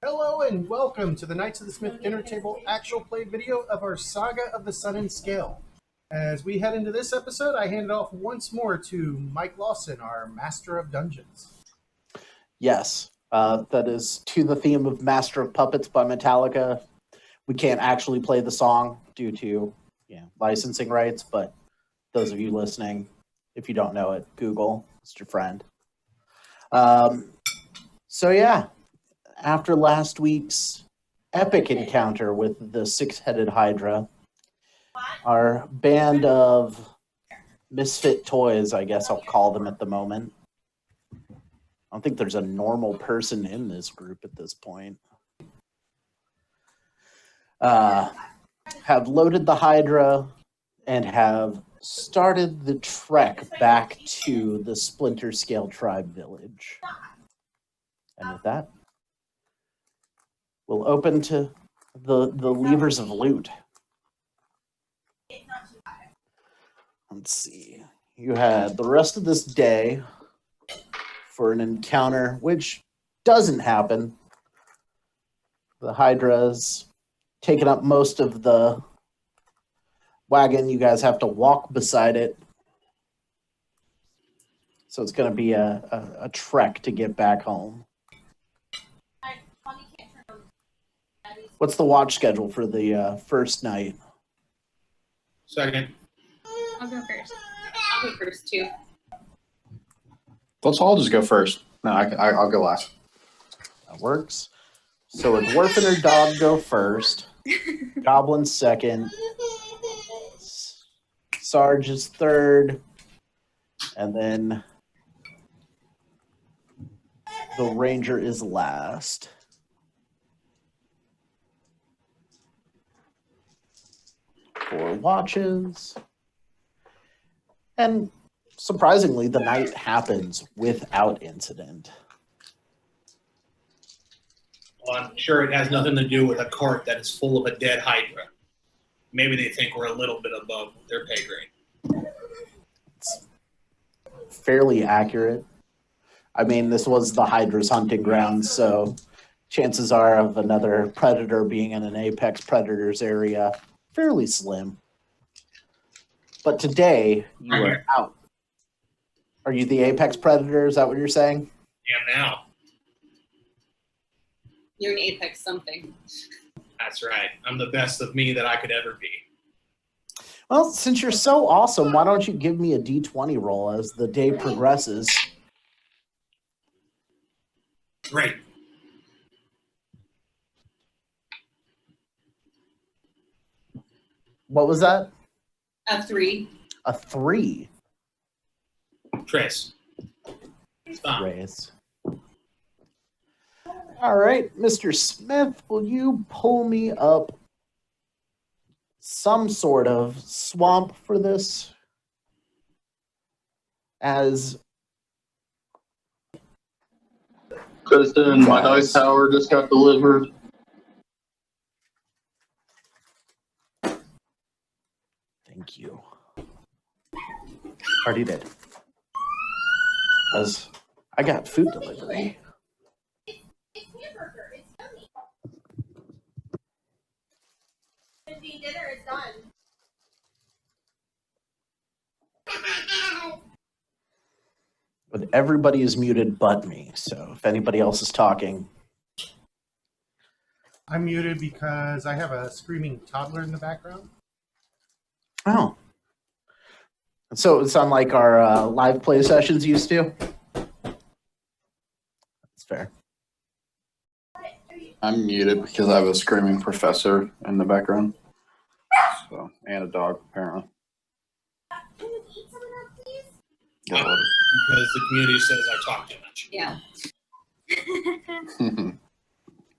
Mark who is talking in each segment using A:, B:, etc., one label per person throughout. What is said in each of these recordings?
A: Hello and welcome to the Knights of the Smith Dinner Table actual play video of our Saga of the Sun and Scale. As we head into this episode, I hand it off once more to Mike Lawson, our Master of Dungeons.
B: Yes, that is to the theme of Master of Puppets by Metallica. We can't actually play the song due to licensing rights, but those of you listening, if you don't know it, Google. It's your friend. After last week's epic encounter with the six-headed Hydra, our band of misfit toys, I guess I'll call them at the moment. I don't think there's a normal person in this group at this point. Have loaded the Hydra and have started the trek back to the Splinterscale Village. And with that, we'll open to the levers of loot. Let's see. You had the rest of this day for an encounter which doesn't happen. The Hydra's taken up most of the wagon. You guys have to walk beside it. So it's going to be a trek to get back home. What's the watch schedule for the first night?
C: Second.
D: I'll go first.
E: I'll go first too.
C: Let's all just go first. No, I'll go last.
B: That works. So a dwarf and her dog go first. Goblin second. Sarge is third. And then the ranger is last. Four watches. And surprisingly, the night happens without incident.
C: Well, I'm sure it has nothing to do with a cart that is full of a dead Hydra. Maybe they think we're a little bit above their pay grade.
B: It's fairly accurate. I mean, this was the Hydra's hunting ground, so chances are of another predator being in an apex predator's area fairly slim. But today, you are out. Are you the apex predator? Is that what you're saying?
C: Yeah, now.
E: You're an apex something.
C: That's right. I'm the best of me that I could ever be.
B: Well, since you're so awesome, why don't you give me a D20 roll as the day progresses?
C: Great.
B: What was that?
E: A 3.
B: A 3.
C: Chris. Stop.
B: Raise. All right, Mr. Smith, will you pull me up some sort of swamp for this? As
F: Kristen, my dice tower just got delivered.
B: Thank you. Already did. As I got food delivery.
D: It's hamburger. It's yummy. Dinner is done.
B: But everybody is muted but me, so if anybody else is talking.
A: I'm muted because I have a screaming toddler in the background.
B: Oh. So it's unlike our live play sessions used to? That's fair.
F: I'm muted because I have a screaming professor in the background. So, and a dog, apparently.
D: Can you eat some of that, please?
F: Yeah,
C: Because the community says I talk too much.
E: Yeah.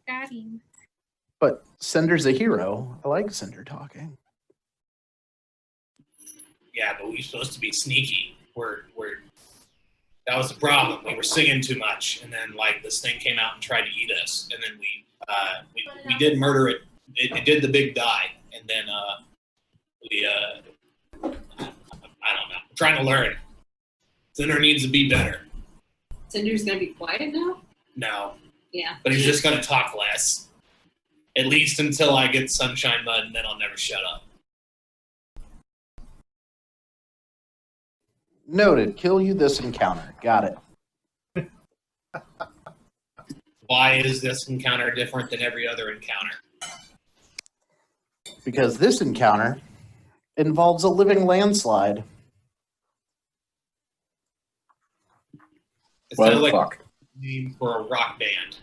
D: Got him.
B: But Cinder's a hero. I like Cinder talking.
C: Yeah, but we were supposed to be sneaky. That was the problem. We were singing too much, and then this thing came out and tried to eat us, and then we did murder it. It did the big die, and then I don't know. I'm trying to learn. Cinder needs to be better.
E: Cinder's gonna be quiet now?
C: No,
E: Yeah.
C: But he's just going to talk less. At least until I get Sunshine Mud, and then I'll never shut up.
B: Noted. Kill you this encounter. Got it.
C: Why is this encounter different than every other encounter?
B: Because this encounter involves a living landslide.
C: It
F: Well,
C: sounds like
F: fuck.
C: a name for a rock band.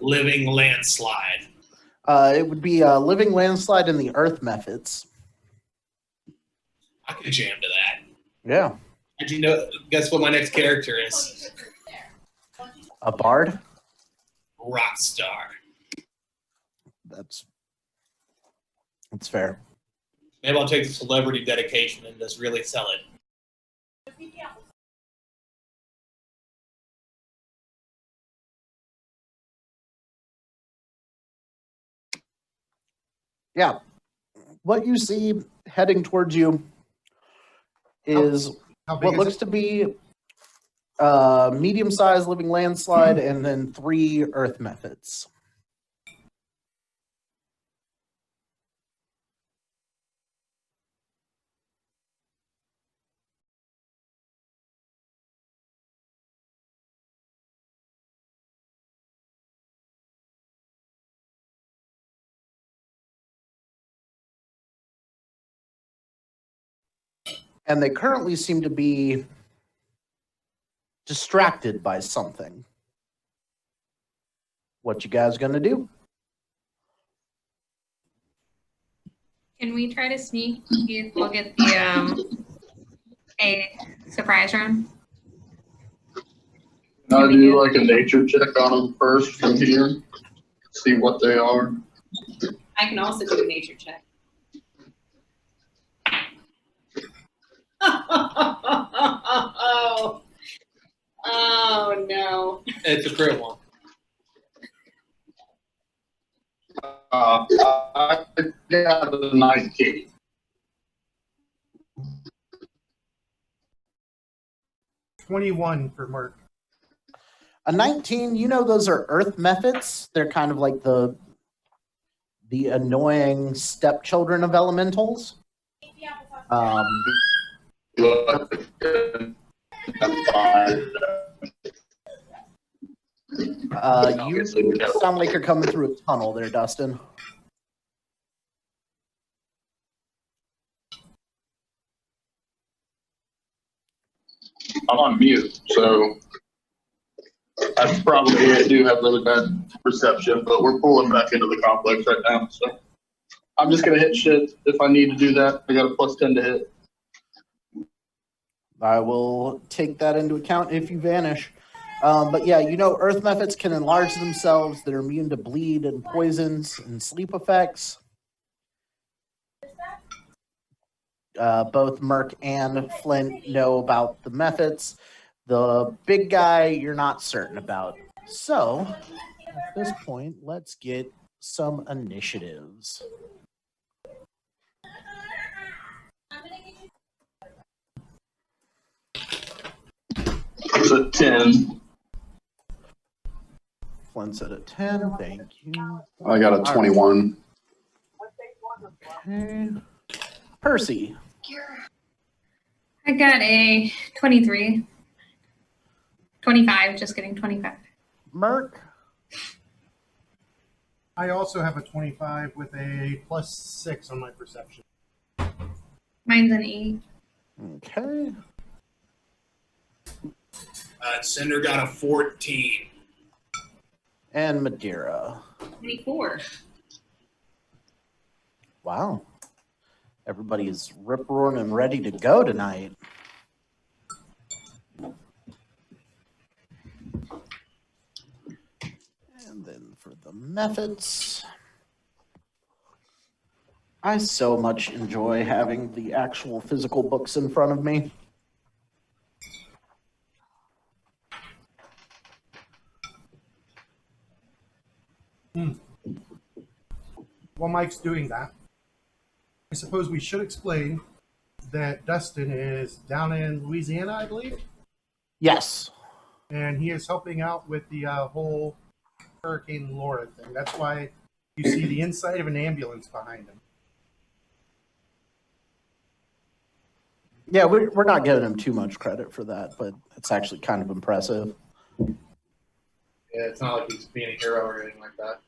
C: Living Landslide.
B: It would be a living landslide in the earth methods.
C: I could jam to that.
B: Yeah.
C: Did you know? Guess what my next character is?
B: A bard?
C: Rockstar.
B: That's fair.
C: Maybe I'll take the celebrity dedication and just really sell it.
B: Yeah. What you see heading towards you is
A: How big
B: what
A: is
B: looks
A: it?
B: to be a medium-sized living landslide and then 3 earth methods. And they currently seem to be distracted by something. What you guys gonna do?
D: Can we try to sneak? We'll get the a surprise round.
F: Can I do like a nature check on them first from here? See what they are.
E: I can also do a nature check. Oh no.
C: It's a crit one.
F: I got a 19.
A: $21 for Merk.
B: A 19, you know those are earth methods. They're kind of like the annoying stepchildren of elementals. You sound like you're coming through a tunnel there, Dustin.
F: I'm on mute, so that's probably it. I do have really bad perception, but we're pulling back into the complex right now, so I'm just gonna hit shit if I need to do that. I got a +10 to hit.
B: I will take that into account if you vanish. But yeah, you know, earth methods can enlarge themselves. They're immune to bleed and poisons and sleep effects. Both Merk and Flint know about the methods. The big guy, you're not certain about. So, at this point, let's get some initiatives.
F: It's a 10.
B: Flint's at a 10. Thank you.
F: I got a 21.
B: Okay. Percy.
D: I got a 23. 25, just kidding, 25.
B: Merk.
A: I also have a 25 with a +6 on my perception.
D: Mine's an 8.
B: Okay.
C: Cinder got a 14.
B: And Madeira.
E: 24.
B: Wow. Everybody's rip-roaring and ready to go tonight. And then for the methods, I so much enjoy having the actual physical books in front of me.
A: While Mike's doing that, I suppose we should explain that Dustin is down in Louisiana, I believe,
B: Yes.
A: and he is helping out with the whole Hurricane Laura thing. That's why you see the inside of an ambulance behind him.
B: Yeah, we're not giving him too much credit for that, but it's actually kind of impressive.
C: Yeah, it's not like he's being a hero or anything like that.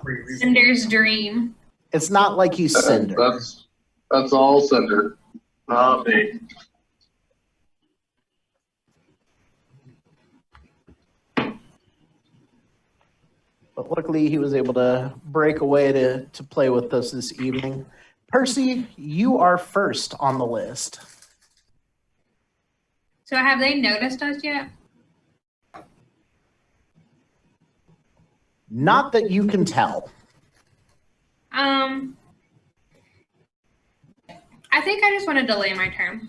C: Pretty reasonable.
D: Cinder's dream.
B: It's not like he's Cinder.
F: That's all Cinder, not me.
B: But luckily, he was able to break away to play with us this evening. Percy, you are first on the list.
D: So have they noticed us yet?
B: Not that you can tell.
D: I think I just want to delay my turn.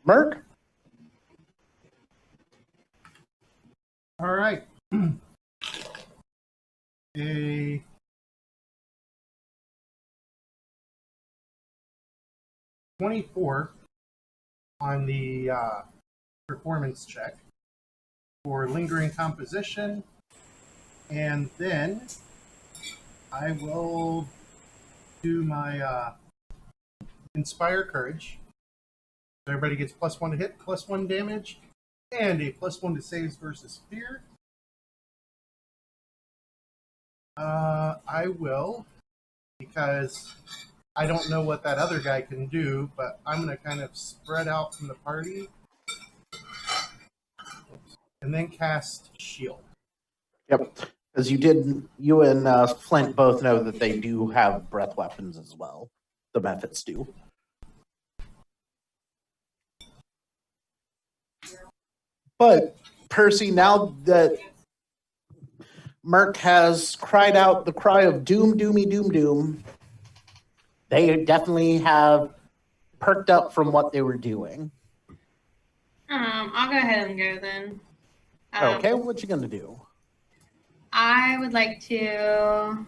B: Merk?
A: All right. A 24 on the performance check for lingering composition, and then I will do my inspire courage. Everybody gets +1 to hit, +1 damage, and a +1 to saves versus fear. I will, because I don't know what that other guy can do, but I'm going to kind of spread out from the party and then cast Shield.
B: Yep. Because you and Flint both know that they do have breath weapons as well. The Methods do. But, Percy, now that Merk has cried out the cry of doom, doomy, doom, doom, they definitely have perked up from what they were doing.
D: I'll go ahead and go then.
B: Okay, what you gonna do?
D: I would like to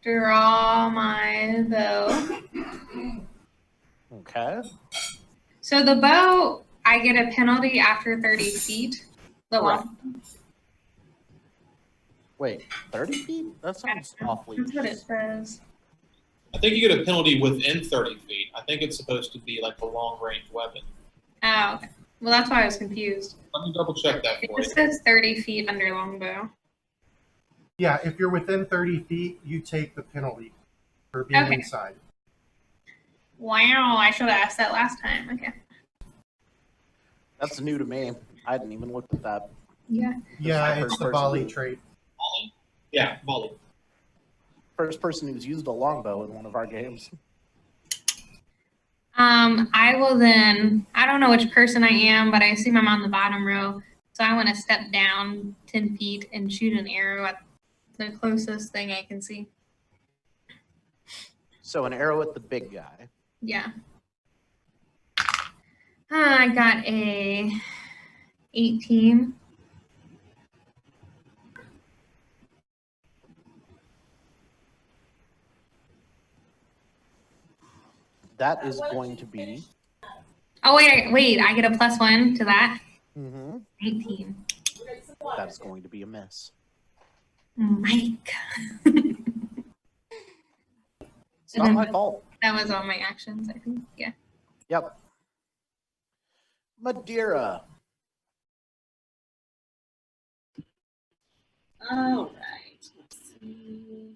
D: draw my bow.
B: Okay.
D: So the bow, I get a penalty after 30 feet. The one.
B: Wait, 30 feet? That sounds awfully.
D: That's what it says.
C: I think you get a penalty within 30 feet. I think it's supposed to be like a long range weapon.
D: Oh, okay. Well, that's why I was confused.
C: Let me double check that for
D: It
C: you.
D: says 30 feet under longbow.
A: Yeah, if you're within 30 feet, you take the penalty for being
D: Okay.
A: inside.
D: Wow, I should have asked that last time. Okay.
B: That's new to me. I hadn't even looked at that.
D: Yeah.
A: Yeah,
B: First
A: it's the
B: person
A: volley
B: move.
A: trait.
C: Volley? Yeah, volley.
B: First person who's used a longbow in one of our games.
D: I will then, I don't know which person I am, but I assume I'm on the bottom row. So I want to step down 10 feet and shoot an arrow at the closest thing I can see.
B: So an arrow at the big guy.
D: Yeah. I got a 18.
B: That is going to be.
D: Oh, wait, I get a +1 to that.
B: Mm-hmm.
D: 18.
B: That's going to be a miss.
D: Mike.
B: It's not my fault.
D: That was all my actions, I think. Yeah.
B: Yep. Madeira.
E: All right. Let's see.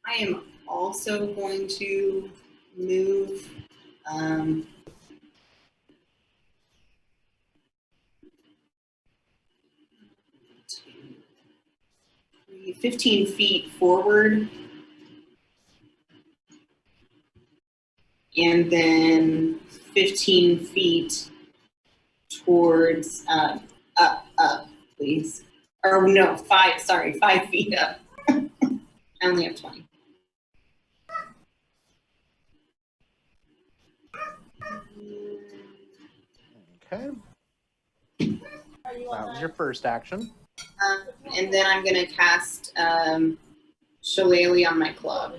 E: I am also going to move 15 feet forward. And then 15 feet towards up, please. Or no, 5 feet up. I only have 20.
B: Okay. That was your first action.
E: And then I'm going to cast Shillelagh on my club.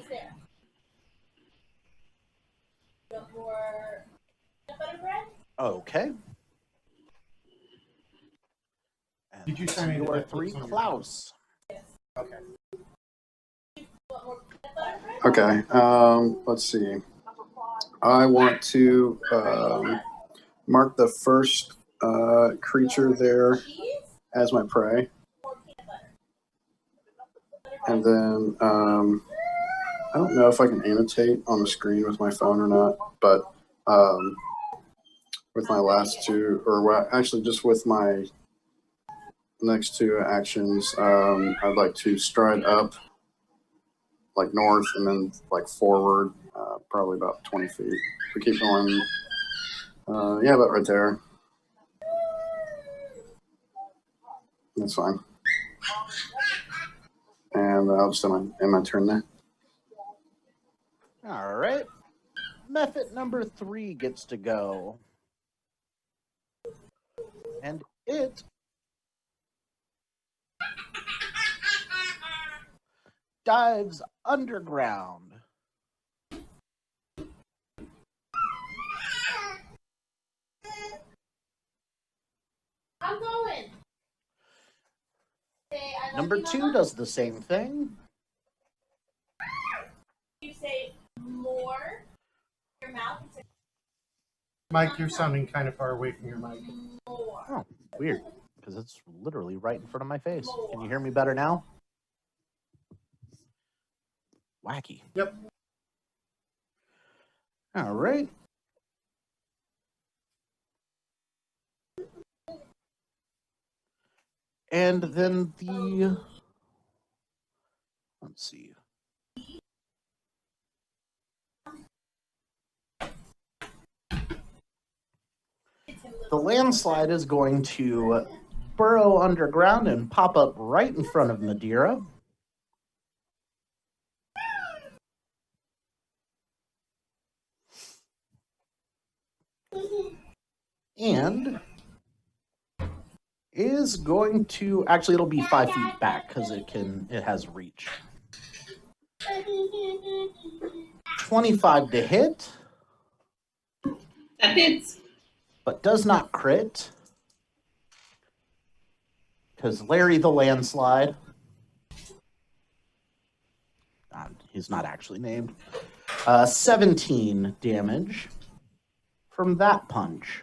B: Okay. And
A: Did you send me the
B: your
A: Netflix
B: 3,
A: on your
B: Klaus?
A: Okay.
G: Okay, let's see. I want to mark the first creature there as my prey. And then I don't know if I can annotate on the screen with my phone or not, but with my last two, or actually just with my next two actions, I'd like to stride up like north and then like forward, probably about 20 feet. We keep going, yeah, about right there. That's fine. And I'll just end my turn there.
B: All right. Method number 3 gets to go. And it dives underground.
H: I'm going.
B: Number 2 does the same thing.
H: You say more. Your mouth is
A: Mike, you're sounding kind of far away from your mic.
H: more.
B: Oh, weird, because it's literally right in front of my face. Can you hear me better now? Wacky.
A: Yep.
B: All right. And then let's see. The landslide is going to burrow underground and pop up right in front of Madeira. And is going to, actually it'll be 5 feet back because it has reach. 25 to hit,
E: That hits.
B: but does not crit. Because Larry the Landslide, he's not actually named, 17 damage from that punch.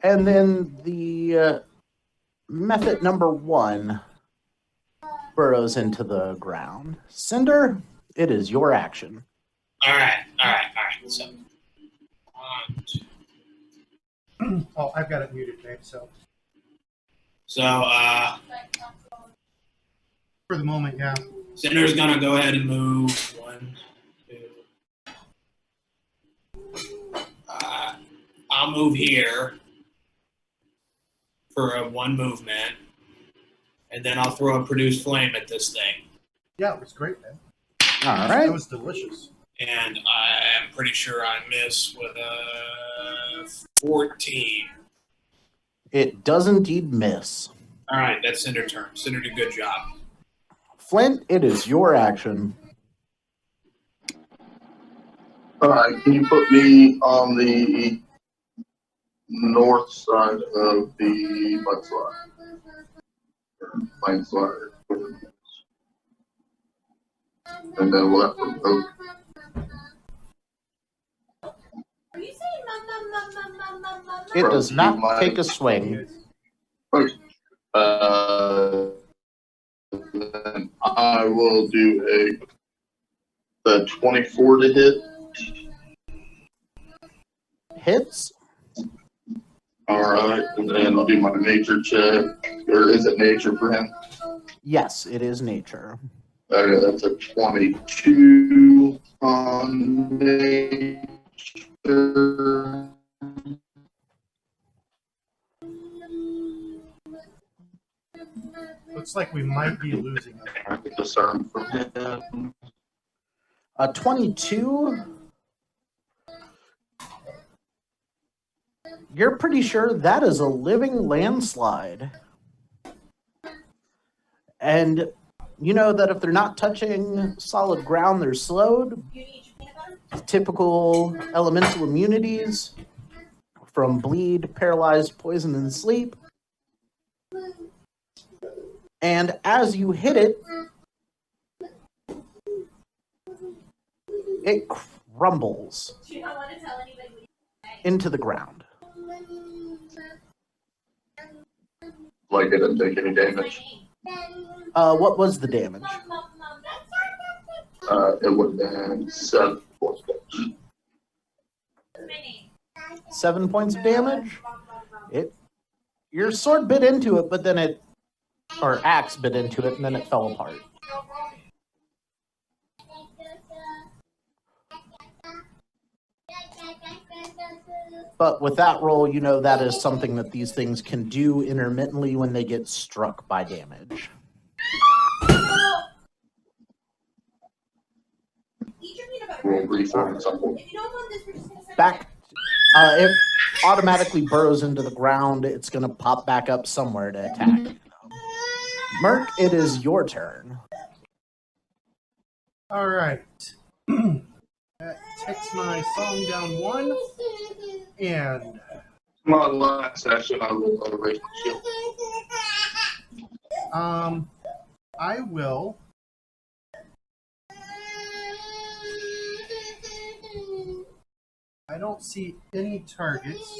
B: And then the method number 1 burrows into the ground. Cinder, it is your action.
C: All right. So, 1, 2.
A: Oh, I've got it muted, babe. So
C: So,
A: for the moment, yeah.
C: Cinder's gonna go ahead and move 1, 2. I'll move here for a 1 movement, and then I'll throw a produce flame at this thing.
A: Yeah, it was great, man.
B: All
A: It
B: right.
A: was delicious.
C: And I am pretty sure I miss with a 14.
B: It does indeed miss.
C: All right, that's Cinder's turn. Cinder did a good job.
B: Flint, it is your action.
F: All right, can you put me on the north side of the landslide? And then we'll have to vote.
H: Are you saying mama?
B: It does
F: Do
B: not
F: my-
B: take a swing.
F: Then I will do the 24 to hit.
B: Hits.
F: All right, and then I'll do my nature check. Or is it nature for him?
B: Yes, it is nature.
F: Okay, that's a 22 on nature.
A: Looks like we might be losing it.
F: I get discern from him.
B: A 22. You're pretty sure that is a living landslide. And You know that if they're not touching solid ground, they're slowed. Typical elemental immunities from bleed, paralyzed, poison, and sleep. And as you hit it, it crumbles into the ground.
F: Like it didn't take any damage.
B: What was the damage?
F: It would have been 7 points.
B: 7 points of damage. Your sword bit into it, but then or axe bit into it, and then it fell apart. But with that roll, you know that is something that these things can do intermittently when they get struck by damage.
F: We'll reform at some point.
B: Back, it automatically burrows into the ground. It's going to pop back up somewhere to attack. Merk, it is your turn.
A: All right. That takes my song down 1. And
F: My last session, I will raise my shield.
A: I will. I don't see any targets.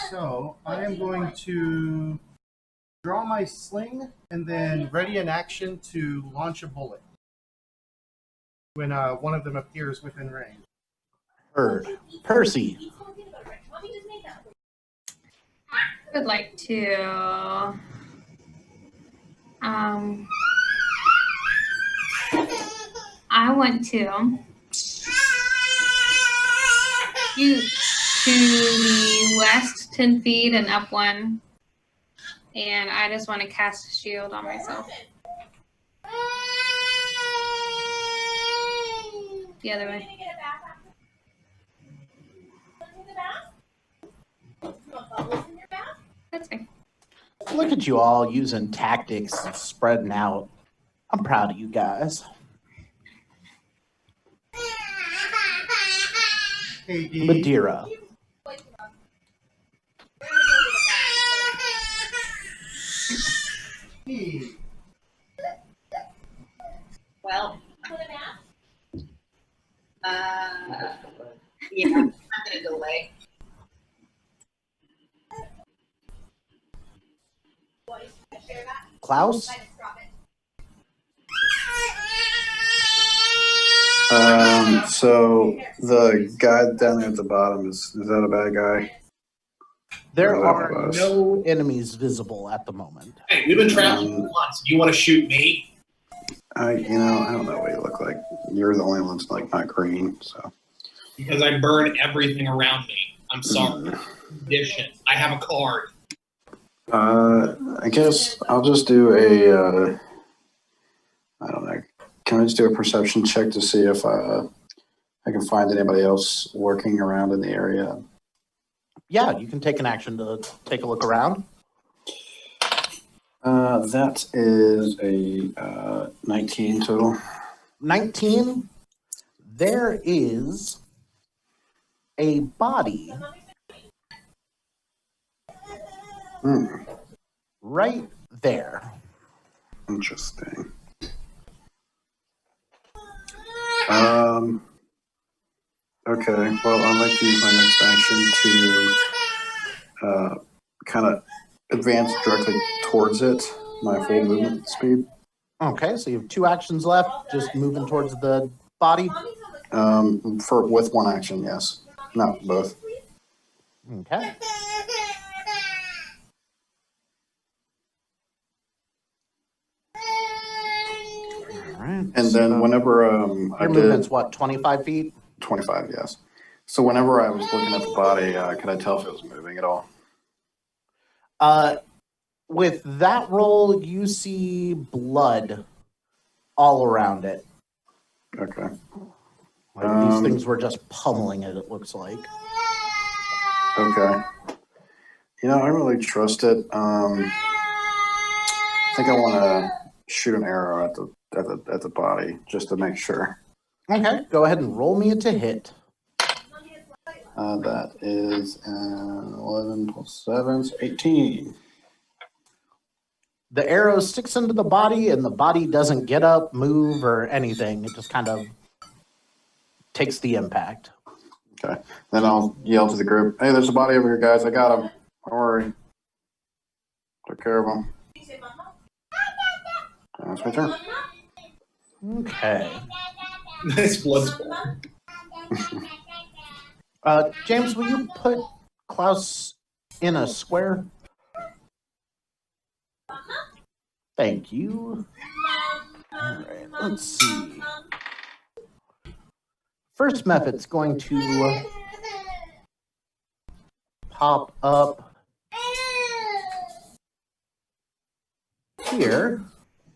A: So I am going to draw my sling and then ready an action to launch a bullet when one of them appears within range.
B: Heard. Percy.
D: I would like to I want to shoot to the west 10 feet and up 1. And I just want to cast a shield on myself. The other way. That's fine.
B: Look at you all using tactics and spreading out. I'm proud of you guys.
A: KD.
B: Madeira.
E: Well, yeah, I'm gonna delay.
B: Klaus?
G: So the guy down there at the bottom, is that a bad guy?
B: There
G: Oh,
B: are
G: gosh.
B: no enemies visible at the moment.
C: Hey, we've been traveling for months. You want to shoot me?
G: I don't know what you look like. You're the only one that's like not green, so.
C: Because I burn everything around me. I'm sorry. Condition. I have a card.
G: I guess I'll just do a, I don't know. Can I just do a perception check to see if I can find anybody else lurking around in the area?
B: Yeah, you can take an action to take a look around.
G: That is a 19 total.
B: 19. There is a body right there.
G: Interesting. Okay, well, I'd like to use my next action to kind of advance directly towards it, my full movement speed.
B: Okay, so you have 2 actions left, just moving towards the body.
G: With one action, yes. Not both.
B: Okay. All right.
G: And then whenever I
B: Your
G: did
B: movement's what, 25 feet?
G: 25, yes. So whenever I was looking at the body, could I tell if it was moving at all?
B: With that roll, you see blood all around it.
G: Okay.
B: Like these things were just pummeling it looks like.
G: Okay. I really trust it. I think I want to shoot an arrow at the body just to make sure.
B: Okay, go ahead and roll me a to hit.
G: That is 11 plus 7 is 18.
B: The arrow sticks into the body, and the body doesn't get up, move, or anything. It just kind of takes the impact.
G: Okay. Then I'll yell to the group, hey, there's a body over here, guys. I got him. Don't worry. Took care of him. That's my turn.
B: Okay.
C: Nice blood sport.
B: James, will you put Klaus in a square? Thank you. All right, let's see. First method's going to pop up here.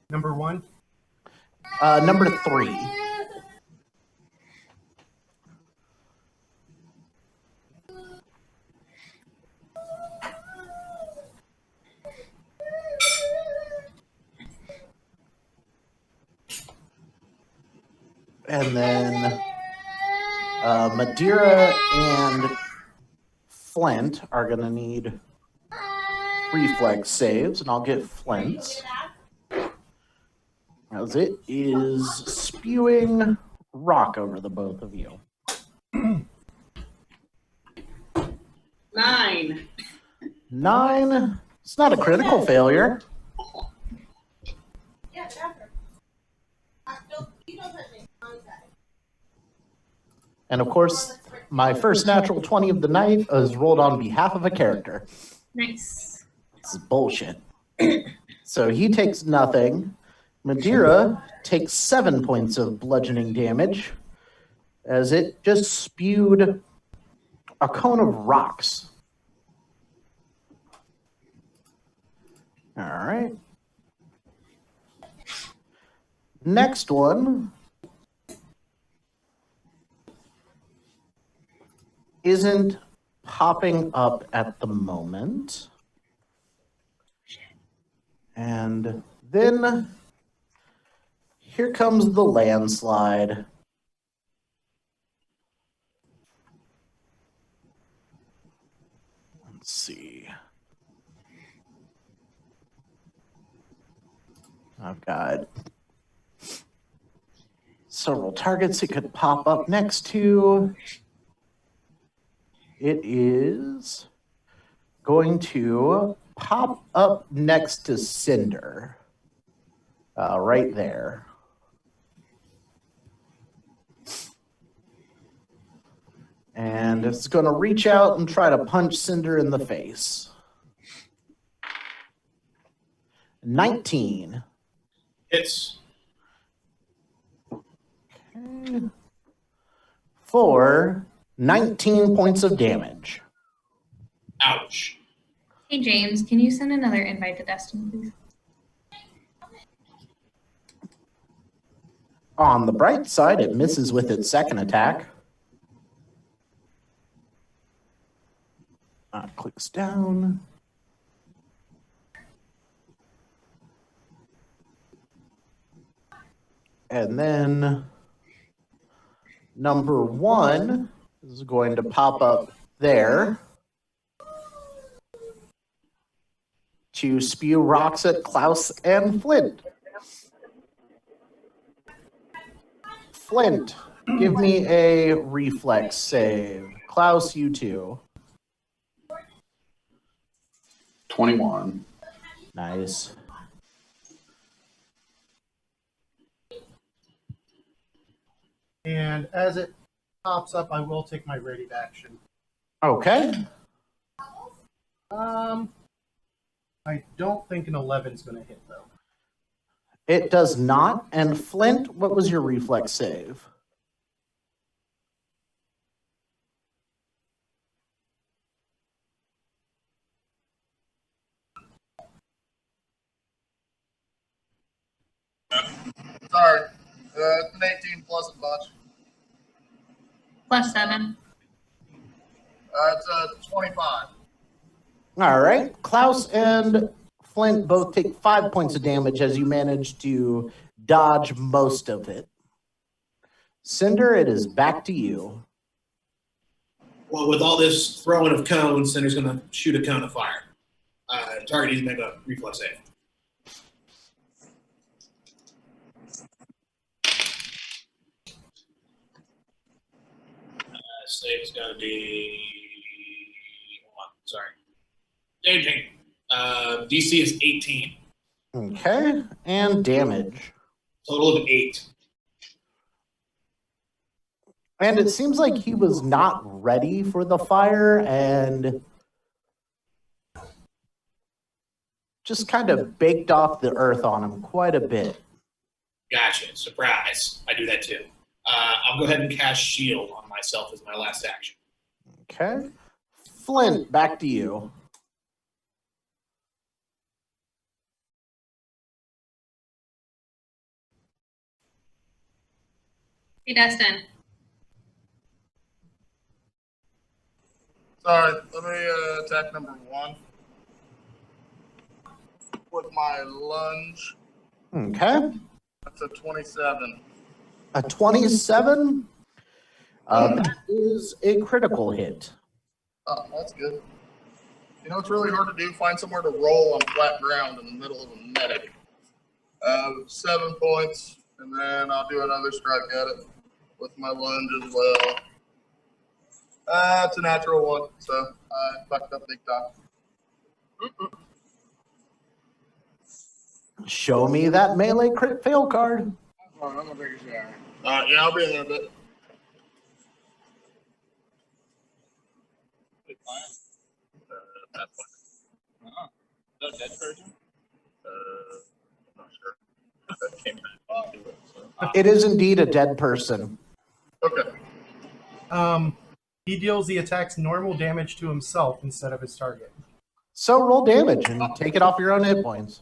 A: Number 1.
B: Number 3. And then Madeira and Flint are going to need reflex saves, and I'll get Flint's. As it is spewing rock over the both of you.
E: 9.
B: 9. It's not a critical failure.
H: Yeah, never. You don't touch me.
B: And of course, my first natural 20 of the night is rolled on behalf of a character.
D: Nice.
B: This is bullshit. So he takes nothing. Madeira takes 7 points of bludgeoning damage as it just spewed a cone of rocks. All right. Next one isn't popping up at the moment. And then here comes the landslide. Let's see. I've got several targets it could pop up next to. It is going to pop up next to Cinder. Right there. And it's going to reach out and try to punch Cinder in the face. 19.
C: Hits.
B: Okay. For 19 points of damage.
C: Ouch.
D: Hey, James, can you send another invite to Dustin, please?
B: On the bright side, it misses with its second attack. Clicks down. And then number 1 is going to pop up there to spew rocks at Klaus and Flint. Flint, give me a reflex save. Klaus, you too.
G: 21.
B: Nice.
A: And as it pops up, I will take my ready to action.
B: Okay.
A: I don't think an 11 is going to hit, though.
B: It does not. And Flint, what was your reflex save?
F: Sorry. It's an 18 plus a bunch.
D: +7.
F: It's a 25.
B: All right. Klaus and Flint both take 5 points of damage as you manage to dodge most of it. Cinder, it is back to you.
C: Well, with all this throwing of cones, Cinder's going to shoot a cone of fire. Target needs to make a reflex save. Save is going to be. Hold on, sorry. Changing. DC is 18.
B: Okay, and damage.
C: Total of 8.
B: And it seems like he was not ready for the fire and just kind of baked off the earth on him quite a bit.
C: Gotcha. Surprise. I do that too. I'll go ahead and cast Shield on myself as my last action.
B: Okay. Flint, back to you.
D: Hey, Dustin.
F: Sorry, let me attack number 1 with my lunge.
B: Okay.
F: That's a 27.
B: A 27? That is a critical hit.
F: Oh, that's good. You know, it's really hard to do. Find somewhere to roll on flat ground in the middle of a medic. 7 points, and then I'll do another strike at it with my lunge as well. It's a natural 1, so I fucked up big time.
B: Show me that melee crit fail card.
F: I'm gonna take a shower. Yeah, I'll be in there a bit. Is that a dead person? I'm not sure. That came back into it, so.
B: It is indeed a dead person.
F: Okay.
A: He deals the attack's normal damage to himself instead of his target.
B: So roll damage and take it off your own hit points.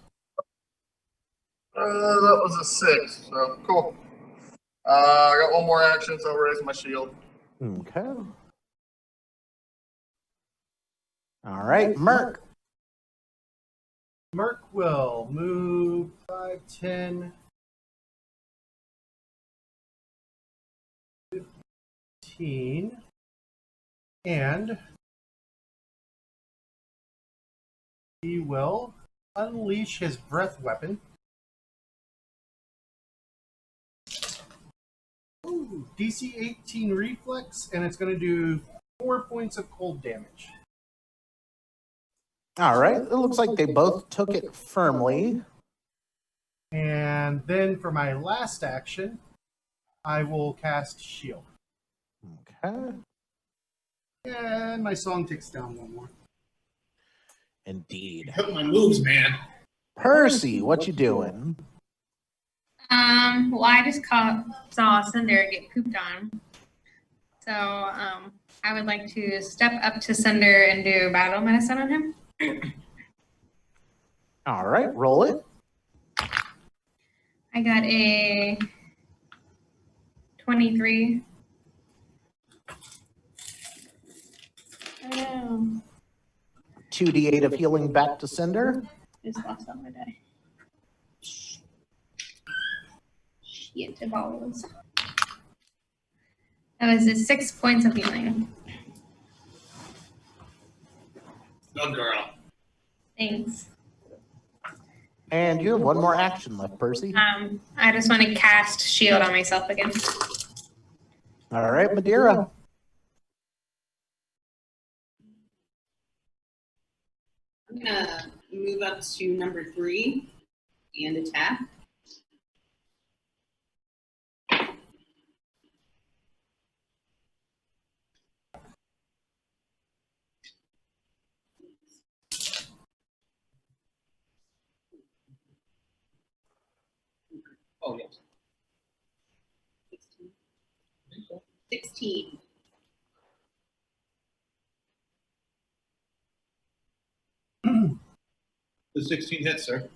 F: That was a 6, so cool. I got one more action, so I'll raise my shield.
B: Okay. All right, Merk.
A: Merk will move 5, 10, 15, and he will unleash his breath weapon. Ooh, DC 18 reflex, and it's going to do 4 points of cold damage.
B: All right. It looks like they both took it firmly.
A: And then for my last action, I will cast Shield.
B: Okay.
A: And my song ticks down one more.
B: Indeed.
C: Hit my moves, man.
B: Percy, what you doing?
D: Well, I just saw Cinder get pooped on. So, I would like to step up to Cinder and do battle medicine on him.
B: All right, roll it.
D: I got a 23. Oh,
B: 2d8 of healing back to Cinder.
D: just lost all my die. Shit balls. That was a 6 points of healing.
C: Good girl.
D: Thanks.
B: And you have one more action left, Percy.
D: I just want to cast shield on myself again.
B: All right, Madeira.
E: I'm gonna move up to number 3 and attack.
C: Oh, yes.
E: 16.
C: The 16 hits, sir.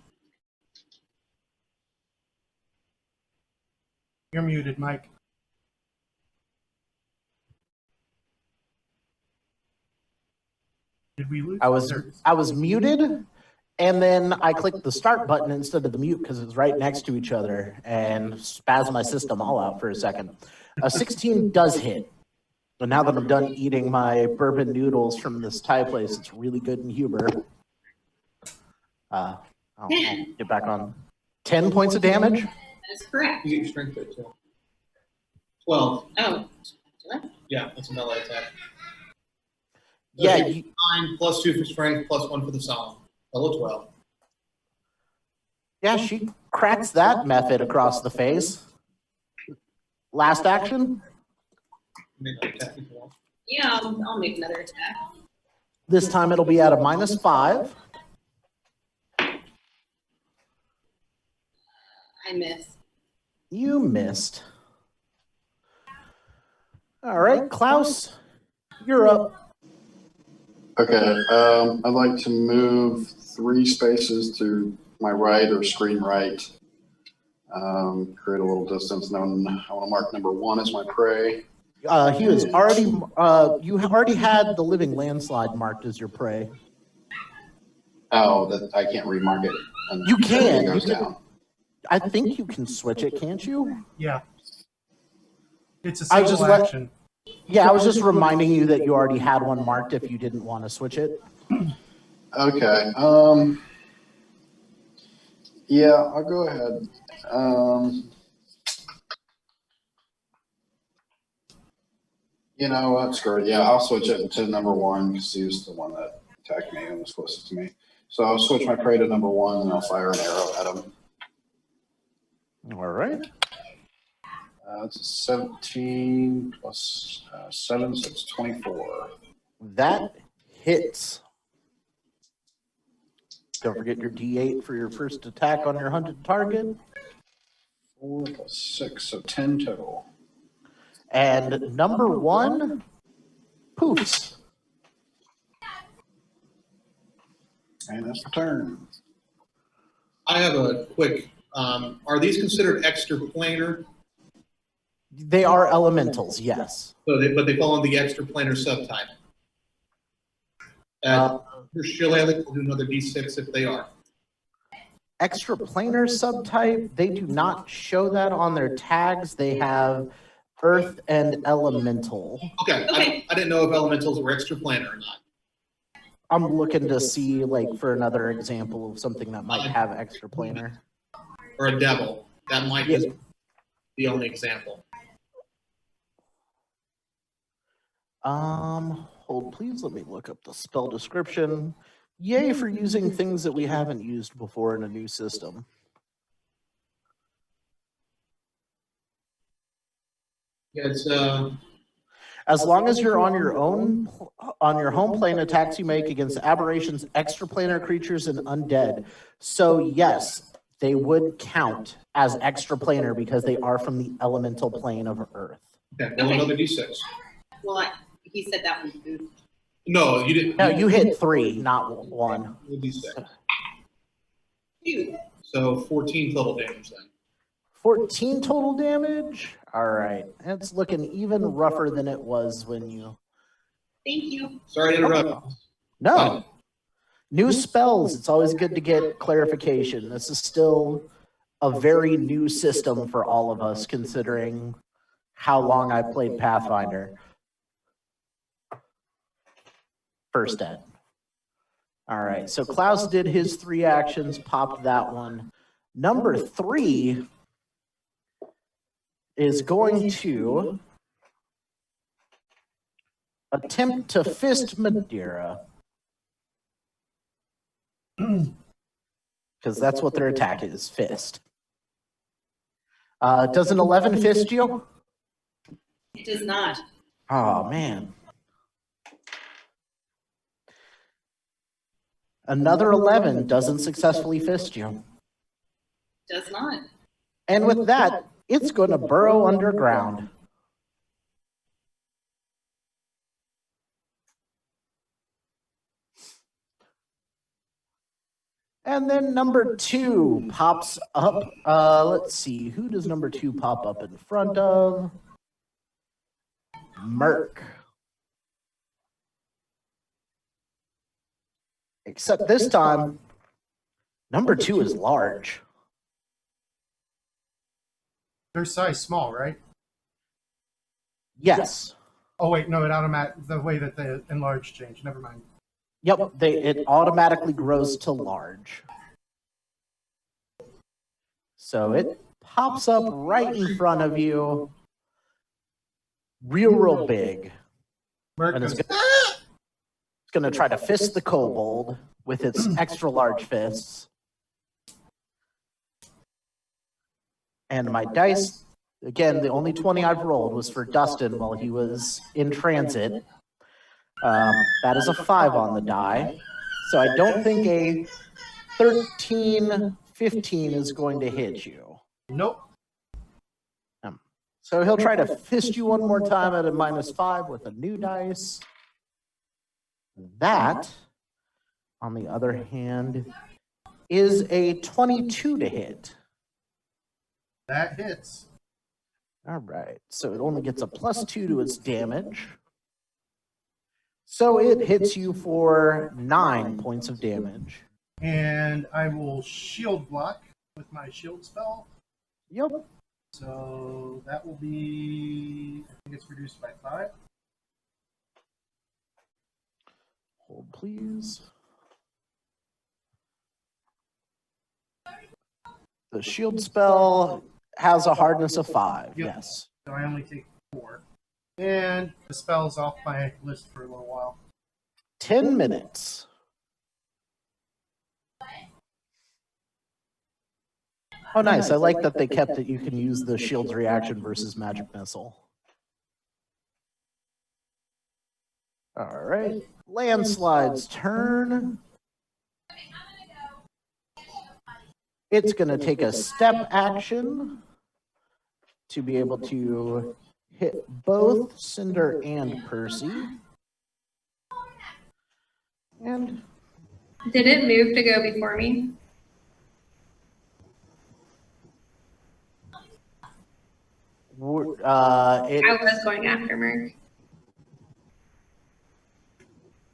A: You're muted, Mike. Did we lose?
B: I was muted, And then I clicked the start button instead of the mute because it's right next to each other and spaz my system all out for a second. A 16 does hit. And now that I'm done eating my bourbon noodles from this Thai place, it's really good in Huber. I'll get back on. 10 points of damage?
E: That's correct.
C: You get your strength there too. 12.
E: Oh.
C: Yeah, that's a melee attack.
B: Yeah.
C: Okay, 9 plus 2 for strength, plus 1 for the solemn. Total 12.
B: Yeah, she cracks that method across the face. Last action?
C: Make an attack if you want.
E: Yeah, I'll make another attack.
B: This time it'll be at a -5.
E: I miss.
B: You missed. All right, Klaus, you're up.
G: Okay, I'd like to move 3 spaces to my right or screen right. Create a little distance. And then I want to mark number 1 as my prey.
B: He was already. You already had the living landslide marked as your prey.
G: Oh, that I can't remark it. And
B: You can.
G: It goes
B: You can.
G: down.
B: I think you can switch it, can't you?
A: Yeah. It's a
B: I
A: single
B: just let-
A: action.
B: Yeah, I was just reminding you that you already had one marked if you didn't want to switch it.
G: Okay. Yeah, I'll go ahead. You know what? Screw it. Yeah, I'll switch it to number 1 because he was the one that attacked me and was closest to me. So I'll switch my prey to number 1 and I'll fire an arrow at him.
B: All right.
G: It's a 17 plus 7, so it's 24.
B: That hits. Don't forget your D8 for your first attack on your hunted target.
G: 4 plus 6, so 10 total.
B: And number 1 poofs.
G: And that's the turn.
C: I have a quick. Are these considered extraplanar?
B: They are elementals, yes.
C: So but they fall in the extraplanar subtype. For shillelagh, we'll do another d6 if they are.
B: Extraplanar subtype, they do not show that on their tags. They have earth and elemental.
C: Okay.
E: Okay.
C: I didn't know if elementals were extraplanar or not.
B: I'm looking to see, like, for another example of something that might have extraplanar.
C: Or a devil. That might
B: Yeah.
C: be the only example.
B: Hold please, let me look up the spell description. Yay for using things that we haven't used before in a new system.
C: Yeah, it's
B: As long as you're on your own, on your home plane, attacks you make against aberrations, extraplanar creatures, and undead. So yes, they would count as extraplanar because they are from the elemental plane of Earth.
C: okay. Roll
E: Okay.
C: another d6.
E: Well, he said that was boost.
C: No, you didn't.
B: No, you hit 3, not 1.
C: Roll d6.
E: 2.
C: So 14 total damage then.
B: 14 total damage. All right, it's looking even rougher than it was when you.
E: Thank you.
C: Sorry to interrupt.
B: No. New spells, it's always good to get clarification. This is still a very new system for all of us, considering how long I've played Pathfinder. First ed. All right, so Klaus did his 3 actions, popped that one. Number 3 is going to attempt to fist Madeira. Because that's what their attack is, fist. Does an 11 fist you?
E: It does not.
B: Oh, man. Another 11 doesn't successfully fist you.
E: Does not.
B: And with that, it's going to burrow underground. And then number 2 pops up. Let's see, who does number 2 pop up in front of? Merk. Except this time, Number 2 is large.
A: Their size small, right?
B: Yes.
A: Oh wait, no, it the way that the enlarge change. Never mind.
B: Yep, it automatically grows to large. So it pops up right in front of you, real big.
A: Merk
B: And
A: goes,
B: it's going to try to fist the kobold with its extra large fists. And my dice, again, the only 20 I've rolled was for Dustin while he was in transit. That is a 5 on the die. So I don't think a 13, 15 is going to hit you.
A: nope.
B: So he'll try to fist you one more time at a -5 with a new dice. That, on the other hand, is a 22 to hit.
A: That hits.
B: All right, so it only gets a +2 to its damage. So it hits you for 9 points of damage.
A: And I will shield block with my shield spell.
B: Yep.
A: So that will be, I think it's reduced by 5.
B: Hold, please. The shield spell has a hardness of 5,
A: Yep.
B: yes.
A: So I only take 4. And the spell's off my list for a little while.
B: 10 minutes. Oh, nice. I like that they kept it. You can use the shield's reaction versus magic missile. All right. Landslide's turn. It's going to take a step action to be able to hit both Cinder and Percy. And
D: Did it move to go before me? I was going after Merk.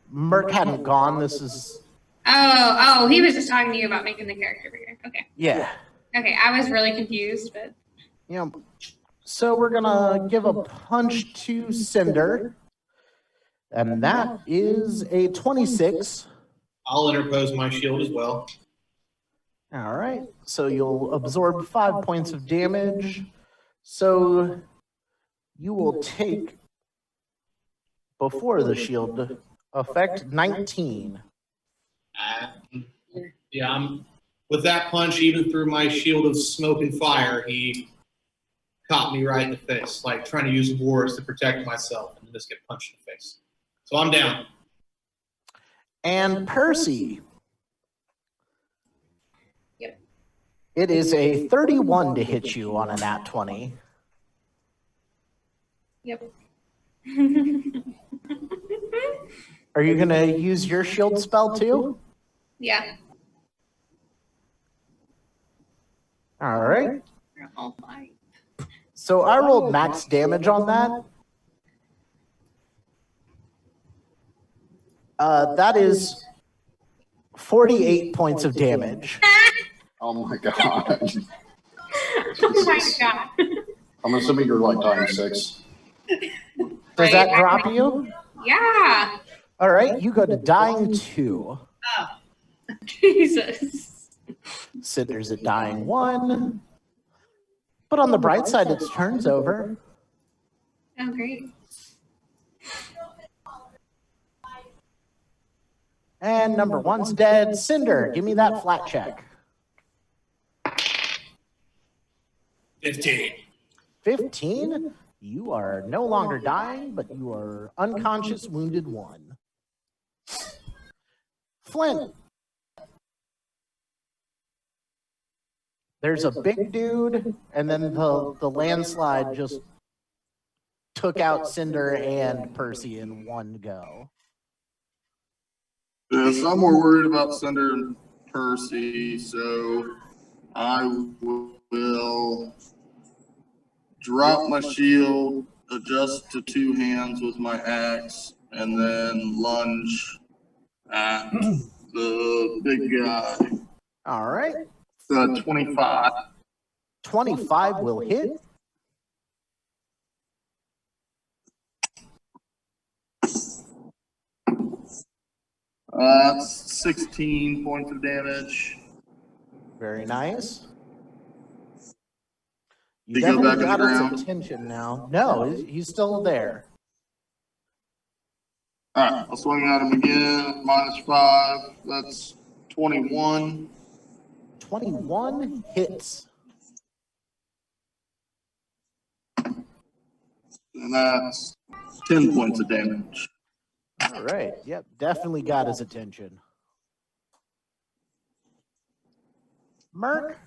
B: Merk hadn't gone. This is...
D: Oh, he was just talking to you about making the character bigger. Okay.
B: Yeah.
D: Okay, I was really confused, but
B: Yeah. So we're going to give a punch to Cinder. And that is a 26.
C: I'll interpose my shield as well.
B: All right. So you'll absorb 5 points of damage. So you will take, before the shield effect, 19.
C: Yeah, with that punch, even through my shield of smoke and fire, he caught me right in the face, like trying to use wars to protect myself and just get punched in the face. So I'm down.
B: And Percy.
D: Yep.
B: It is a 31 to hit you on a nat 20.
D: yep.
B: Are you going to use your shield spell too?
D: Yeah.
B: All right.
D: All fine.
B: So I rolled max damage on that. That is 48 points of damage.
G: Oh my god.
D: Oh my god.
G: I'm assuming you're like dying 6.
B: Does that drop you?
D: Yeah.
B: All right, you go to dying 2.
D: Jesus.
B: Cinder's at dying 1. But on the bright side, its turn's over.
D: Oh, great.
B: And number 1's dead. Cinder, give me that flat check.
C: 15.
B: 15? You are no longer dying, but you are unconscious, wounded 1. Flint. There's a big dude, and then the landslide just took out Cinder and Percy in one go.
F: So I'm more worried about Cinder and Percy, so I will drop my shield, adjust to 2 hands with my axe, and then lunge at the big guy.
B: All right.
F: 25.
B: 25 will hit.
F: That's 16 points of damage.
B: Very nice. You
F: Did he go
B: definitely
F: back
B: got
F: on the
B: his
F: ground?
B: attention now. No, he's still there.
F: All right, I'll swing at him again. -5. That's 21.
B: 21 hits.
F: And that's 10 points of damage.
B: All right. Yep, definitely got his attention. Merk.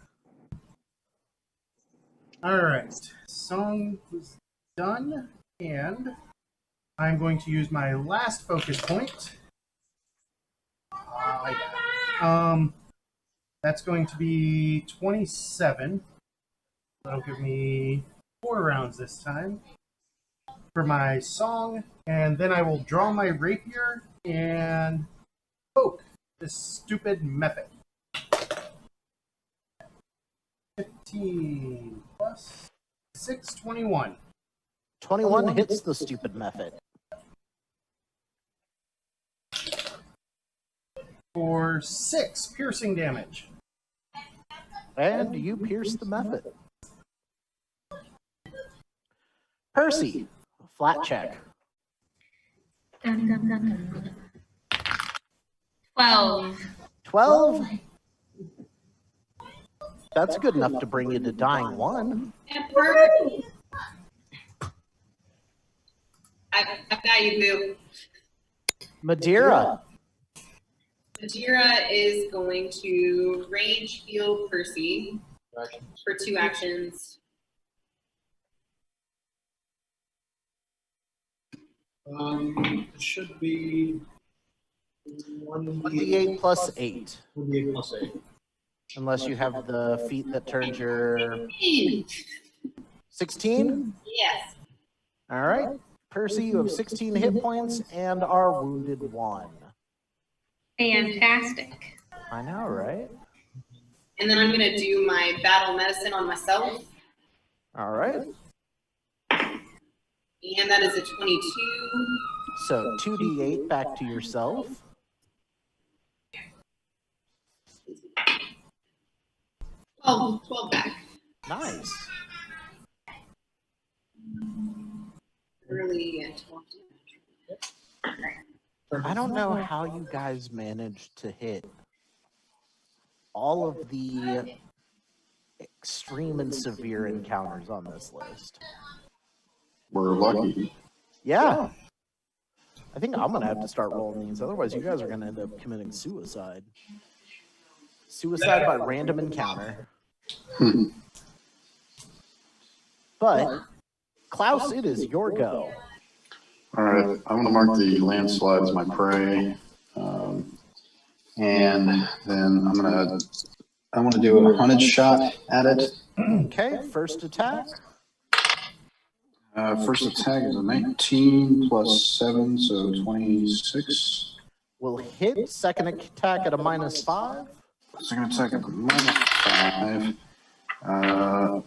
A: All right, song is done, and I'm going to use my last focus point. That's going to be 27. That'll give me 4 rounds this time for my song, and then I will draw my rapier and poke this stupid method. 15 plus 6, 21.
B: 21 hits the stupid method.
A: For 6 piercing damage.
B: And you pierce the method. Percy, flat check.
D: Dun, dun, dun, dun. 12.
B: 12. That's good enough to bring you to dying 1.
E: Perfect. I've got you, boo.
B: Madeira.
E: Madeira is going to range heal Percy for 2 actions.
C: It should be
B: 1d8 plus 8.
C: 1d8 plus 8.
B: Unless you have the feat that turns your 16?
E: Yes.
B: All right. Percy, you have 16 hit points and are wounded 1.
D: Fantastic.
B: I know, right?
E: And then I'm going to do my battle medicine on myself.
B: All right.
E: And that is a 22.
B: So 2d8 back to yourself.
E: 12 back.
B: Nice.
E: Really at 12.
B: I don't know how you guys managed to hit all of the extreme and severe encounters on this list.
G: We're lucky.
B: Yeah. I think I'm going to have to start rolling these. Otherwise, you guys are going to end up committing suicide. Suicide by random encounter. But, Klaus, it is your go.
G: All right, I'm going to mark the landslide as my prey. And then I'm going to do a hunted shot at it.
B: Okay, first attack.
G: First attack is a 19 plus 7, so 26.
B: Will hit. Second attack at a -5.
G: Second attack at the -5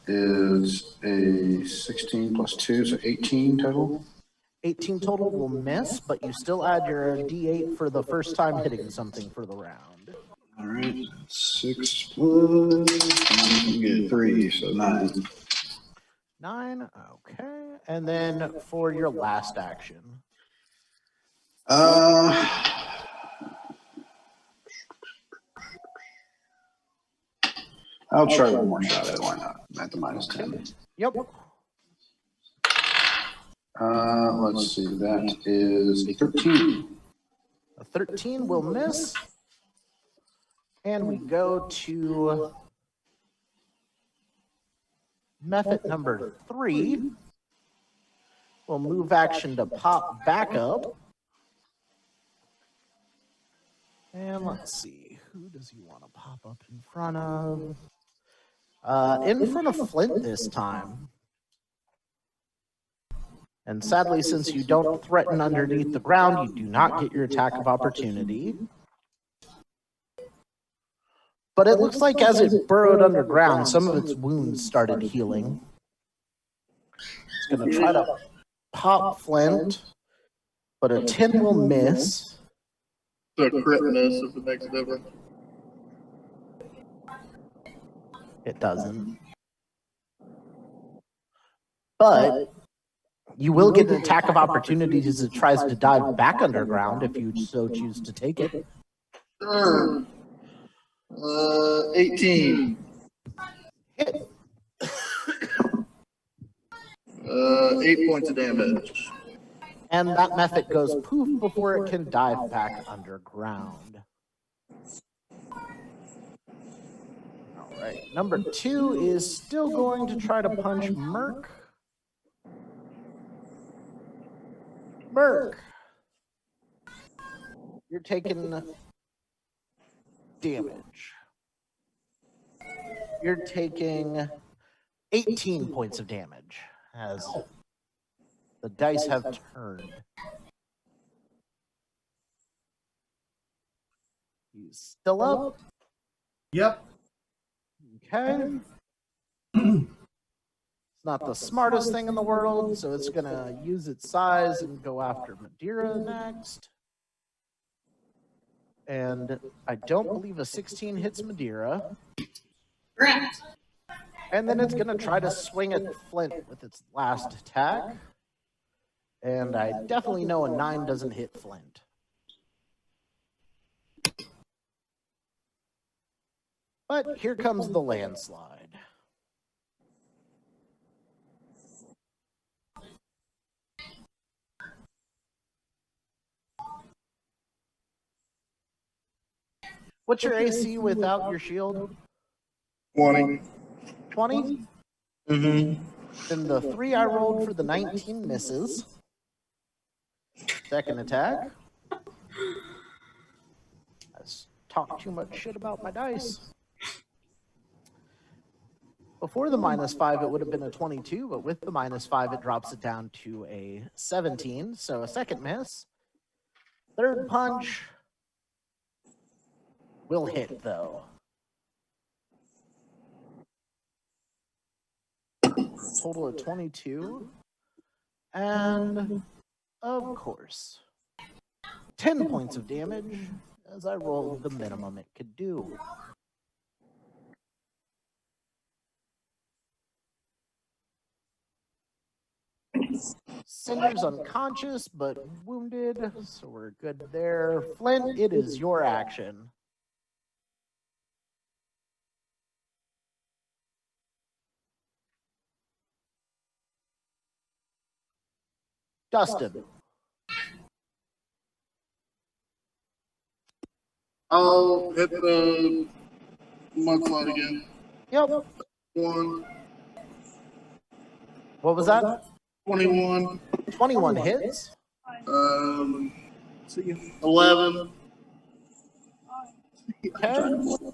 G: is a 16 plus 2, so 18 total.
B: 18 total will miss, but you still add your d8 for the first time hitting something for the round.
G: All right, 6 plus, you get 3, so 9.
B: 9, okay. And then for your last action.
G: I'll try one more shot at it. Why not? At the -10.
B: Yep.
G: Let's see. That is a 13.
B: A 13 will miss. And we go to method number 3. We'll move action to pop back up. And let's see. Who does he want to pop up in front of? In front of Flint this time. And sadly, since you don't threaten underneath the ground, you do not get your attack of opportunity. But it looks like as it burrowed underground, some of its wounds started healing. It's going to try to pop Flint, but a 10 will miss.
F: So crit miss if it makes a difference.
B: It doesn't. But you will get an attack of opportunity as it tries to dive back underground if you so choose to take it.
F: Sure. 18.
B: Hit.
F: 8 points of damage.
B: And that method goes poof before it can dive back underground. All right, number 2 is still going to try to punch Merk. Merk, you're taking damage. You're taking 18 points of damage as the dice have turned. He's still up.
A: Yep.
B: Okay. It's not the smartest thing in the world, so it's going to use its size and go after Madeira next. And I don't believe a 16 hits Madeira.
E: Correct.
B: And then it's going to try to swing at Flint with its last attack. And I definitely know a 9 doesn't hit Flint. But here comes the landslide. What's your AC without your shield?
F: 20.
B: 20?
F: Mm-hmm.
B: Then the 3 I rolled for the 19 misses. Second attack. I talk too much shit about my dice. Before the -5, it would have been a 22, but with the -5, it drops it down to a 17. So a second miss. Third punch will hit, though. Total of 22. And, of course, 10 points of damage as I rolled the minimum it could do. Cinder's unconscious, but wounded, so we're good there. Flint, it is your action. Dustin.
F: I'll hit the mudslide again.
B: Yep.
F: 1,
B: What was that?
F: 21.
B: 21 hits.
F: See, 11.
B: Okay.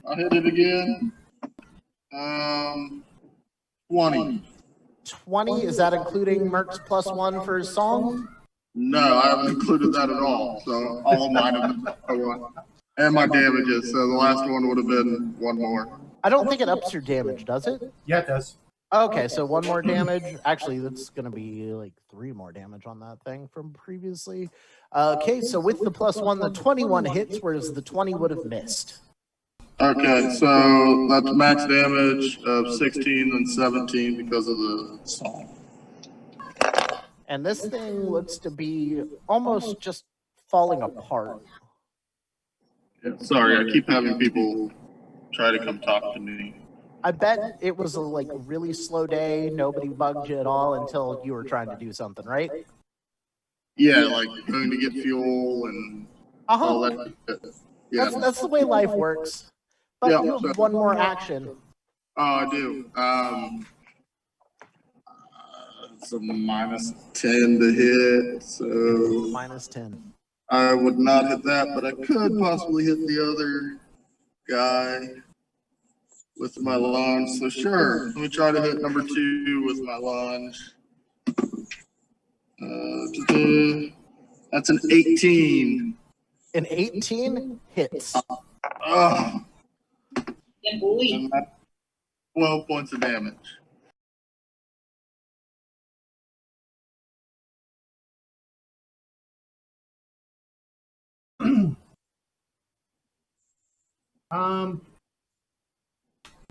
F: I'll hit it again. 20.
B: 20, is that including Merk's +1 for his song?
F: No, I haven't included that at all. So all of mine have been 1. And my damages. So the last one would have been 1 more.
B: I don't think it ups your damage, does it?
A: Yeah, it does.
B: Okay, so 1 more damage. Actually, that's going to be like 3 more damage on that thing from previously. Okay, so with the +1, the 21 hits, whereas the 20 would have missed.
F: Okay, so that's max damage of 16 and 17 because of the song.
B: And this thing looks to be almost just falling apart.
F: Yeah, sorry, I keep having people try to come talk to me.
B: I bet it was a like really slow day. Nobody bugged you at all until you were trying to do something, right?
F: Yeah, like going to get fuel and all that shit. Yeah.
B: That's the way life works. But
F: Yeah,
B: you have
F: so-
B: 1 more action.
F: Oh, I do. It's a -10 to hit, so
B: -10.
F: I would not hit that, but I could possibly hit the other guy with my lunge. So sure, let me try to hit number 2 with my lunge. That's an 18.
B: An 18 hits.
F: Oh,
E: Yeah, boy.
F: and that's 12 points of damage.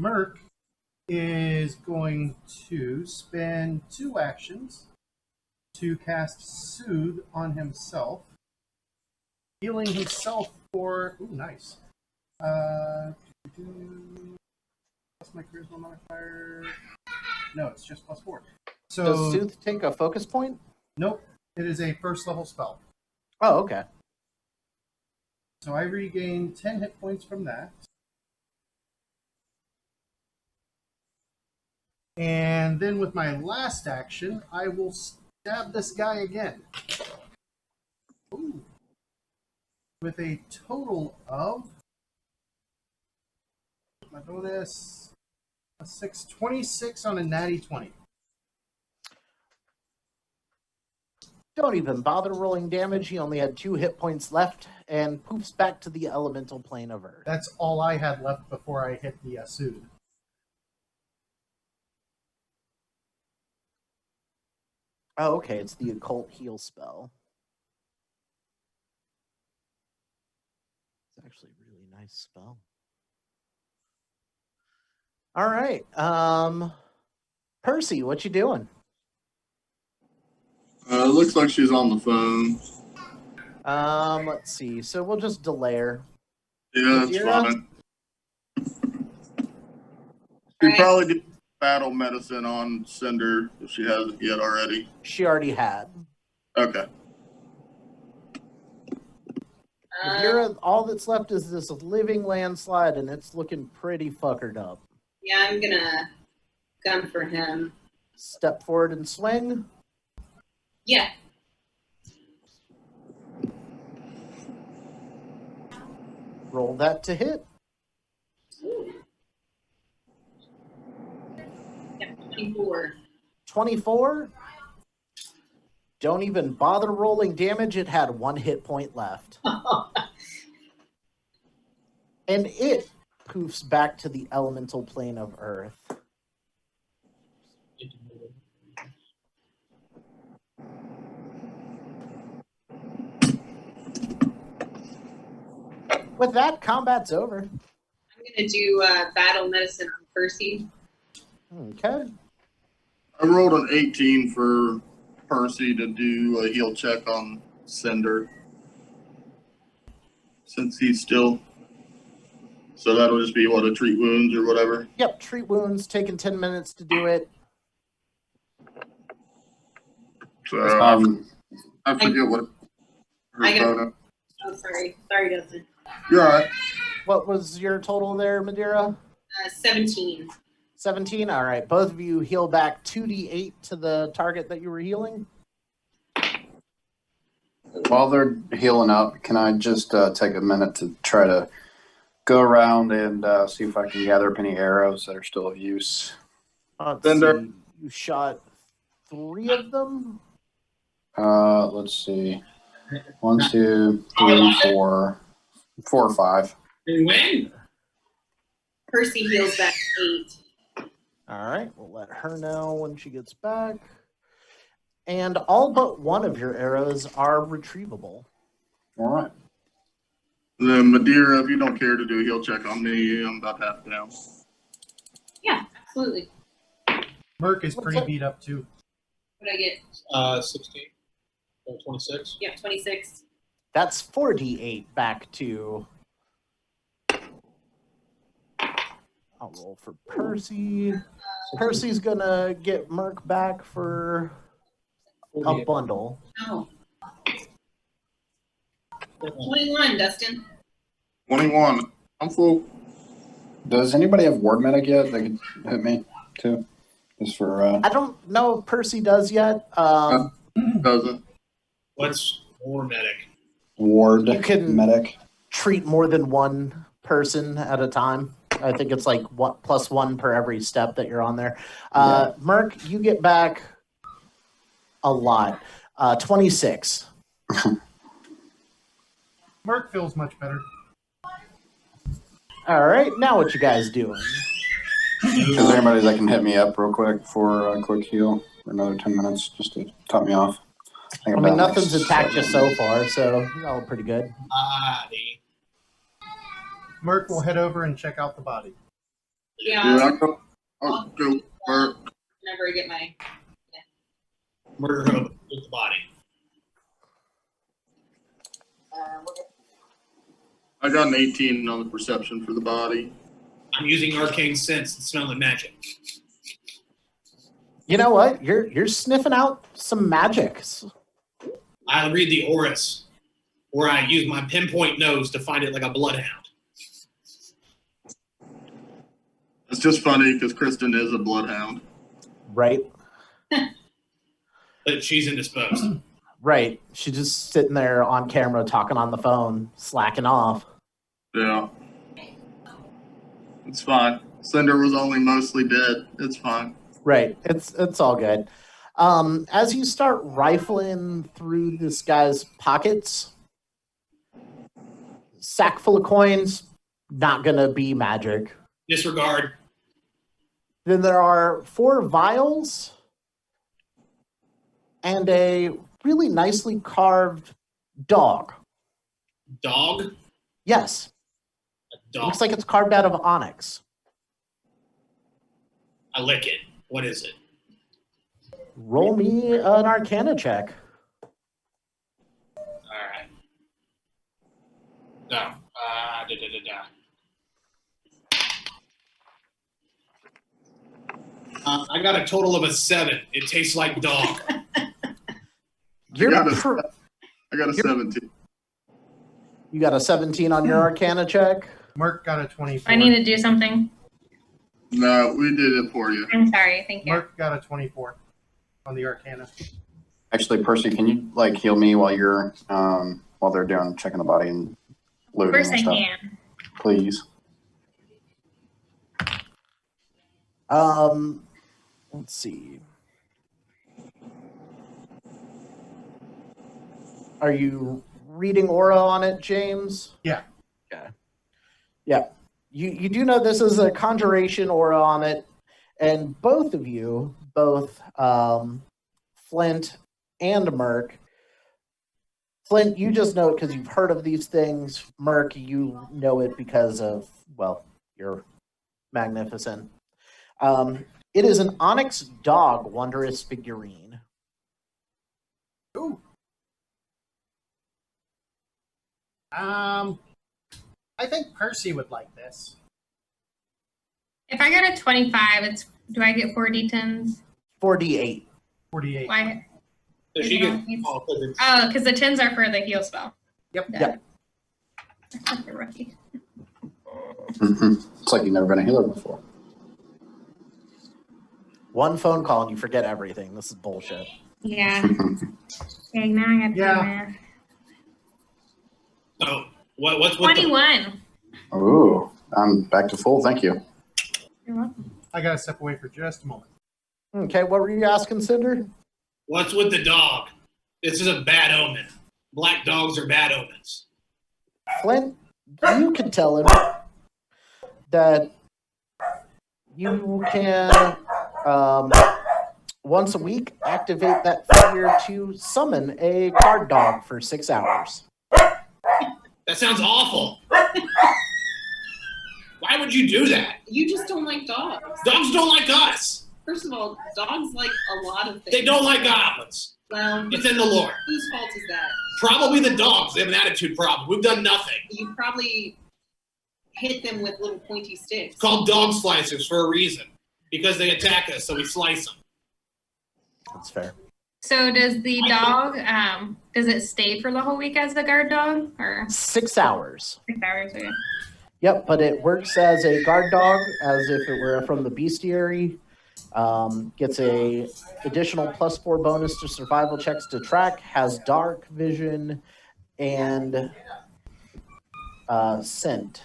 A: Merk is going to spend 2 actions to cast Soothe on himself, healing himself for. Ooh, nice. Plus my charisma modifier. No, it's just +4. So
B: Does Sooth take a focus point?
A: nope, it is a first level spell.
B: Oh, okay.
A: So I regain 10 hit points from that. And then with my last action, I will stab this guy again. Ooh. With a total of my bonus a 26 on a natty 20.
B: Don't even bother rolling damage. He only had 2 hit points left and poofs back to the elemental plane of Earth.
A: That's all I had left before I hit the Soothe.
B: Oh, okay. It's the occult heal spell. It's actually a really nice spell. All right. Percy, what you doing?
F: Looks like she's on the phone.
B: Let's see. So we'll just delay her.
F: Yeah, that's
B: Madeira?
F: fine. She probably did battle medicine on Cinder if she hasn't yet already.
B: She already had.
F: Okay.
B: Madeira, all that's left is this living landslide, and it's looking pretty fuckered up.
E: Yeah, I'm gonna gun for him.
B: Step forward and swing.
E: Yeah.
B: Roll that to hit.
E: Ooh. Yeah, 24.
B: 24. Don't even bother rolling damage. It had 1 hit point left. And it poofs back to the elemental plane of Earth. With that, combat's over.
E: I'm gonna do battle medicine on Percy.
B: Okay.
F: I rolled an 18 for Percy to do a heal check on Cinder. Since he's still. So that'll just be what, a treat wounds or whatever?
B: Yep, treat wounds, taking 10 minutes to do it.
F: So I forget what her
E: I got-
F: bonus.
E: Oh, sorry. Sorry, Dustin.
F: You're all right.
B: What was your total there, Madeira?
E: 17.
B: 17? All right. Both of you heal back 2d8 to the target that you were healing.
G: While they're healing up, can I just take a minute to try to go around and see if I can gather up any arrows that are still of use?
B: Let's
F: Cinder.
B: see. You shot 3 of them?
G: Let's see. 1, 2, 3, 4. 4 or 5.
C: You win.
E: Percy heals back 8.
B: All right. We'll let her know when she gets back. And all but 1 of your arrows are retrievable.
G: All right.
F: Then Madeira, if you don't care to do a heal check on me, I'm about half down.
E: Yeah, absolutely.
A: Merk is
B: What's
A: pretty
B: that?
A: beat up too.
E: What did I get?
C: 16 or 26.
E: Yeah, 26.
B: That's 4d8 back to. I'll roll for Percy. Percy's gonna get Merk back for a bundle.
E: Oh. 21, Dustin.
F: 21. I'm full.
G: Does anybody have ward medic yet? They could hit me too, just for.
B: I don't know if Percy does yet.
F: Doesn't.
C: What's war medic?
G: Ward
B: You can-
G: medic.
B: Treat more than 1 person at a time. I think it's like what +1 per every step that you're on there. Merk, you get back a lot. 26.
A: Merk feels much better.
B: All right, now what you guys doing?
G: Is there anybody that can hit me up real quick for a quick heal for another 10 minutes just to top me off?
B: I
G: I'm
B: mean,
G: down
B: nothing's
G: like
B: attacked you
G: 7.
B: so far, so you're all pretty good.
C: Body.
A: Merk will head over and check out the body.
E: Yeah,
F: Yeah, I'll go work.
E: whenever I get my.
C: Murder hope with the body.
F: I got an 18 on the perception for the body.
C: I'm using arcane sense and smelling magic.
B: You know what? You're sniffing out some magics.
C: I'll read the auras, where I use my pinpoint nose to find it like a bloodhound.
F: It's just funny because Kristen is a bloodhound.
B: Right?
C: But she's indisposed.
B: Right. She's just sitting there on camera talking on the phone, slacking off.
F: Yeah. It's fine. Cinder was only mostly dead. It's fine.
B: Right. It's all good. As you start rifling through this guy's pockets, sack full of coins, not gonna be magic.
C: Disregard.
B: Then there are 4 vials and a really nicely carved dog.
C: Dog?
B: Yes.
C: A dog.
B: Looks like it's carved out of onyx.
C: I lick it. What is it?
B: Roll me an arcana check.
C: Alright. No. I got a total of a 7. It tastes like dog.
B: You're
F: I got a
B: pr-
F: 17.
B: you got a 17 on your arcana check.
A: Merk got a 24.
D: I need to do something.
F: No, we did it for you.
D: I'm sorry. Thank you.
A: Merk got a 24 on the Arcana.
G: Actually, Percy, can you like heal me while you're while they're doing checking the body and
D: Of
G: looting
D: course
G: and
D: I
G: stuff?
D: can.
G: Please.
B: Let's see. Are you reading aura on it, James?
A: Yeah.
B: Okay. Yeah. You do know this is a conjuration aura on it, and both of you, both Flint and Merk. Flint, you just know it because you've heard of these things. Merk, you know it because of, well, you're magnificent. It is an onyx dog wondrous figurine.
A: Ooh. I think Percy would like this.
D: If I got a 25, do I get 4 d10s?
B: 4d8.
A: 48.
D: Why?
C: So she gets all figured.
D: Oh, because the 10s are for the heal spell.
A: Yep.
D: Got
B: Yep.
D: it. I thought you're rookie.
G: It's like you've never been a healer before.
B: One phone call and you forget everything. This is bullshit.
D: Yeah. Okay, now I got to do
A: Yeah.
D: math.
C: So what's with the
D: 21.
G: Ooh, I'm back to full. Thank you.
D: You're welcome.
A: I gotta step away for just a moment.
B: Okay, what were you asking, Cinder?
C: what's with the dog? This is a bad omen. Black dogs are bad omens.
B: Flint, you can tell him that you can once a week activate that figure to summon a card dog for 6 hours.
C: That sounds awful. Why would you do that?
E: You just don't like dogs.
C: Dogs don't like us.
E: First of all, dogs like a lot of things.
C: They don't like goblins.
E: Well,
C: It's in the lore.
E: whose fault is that?
C: Probably the dogs. They have an attitude problem. We've done nothing.
E: You probably hit them with little pointy sticks.
C: It's called dog slicers for a reason. Because they attack us, so we slice them.
B: That's fair.
D: So does the dog, does it stay for the whole week as the guard dog? Or
B: 6 hours.
D: 6 hours? Okay.
B: Yep, but it works as a guard dog, as if it were from the bestiary. Gets a additional +4 bonus to survival checks to track. Has dark vision and scent.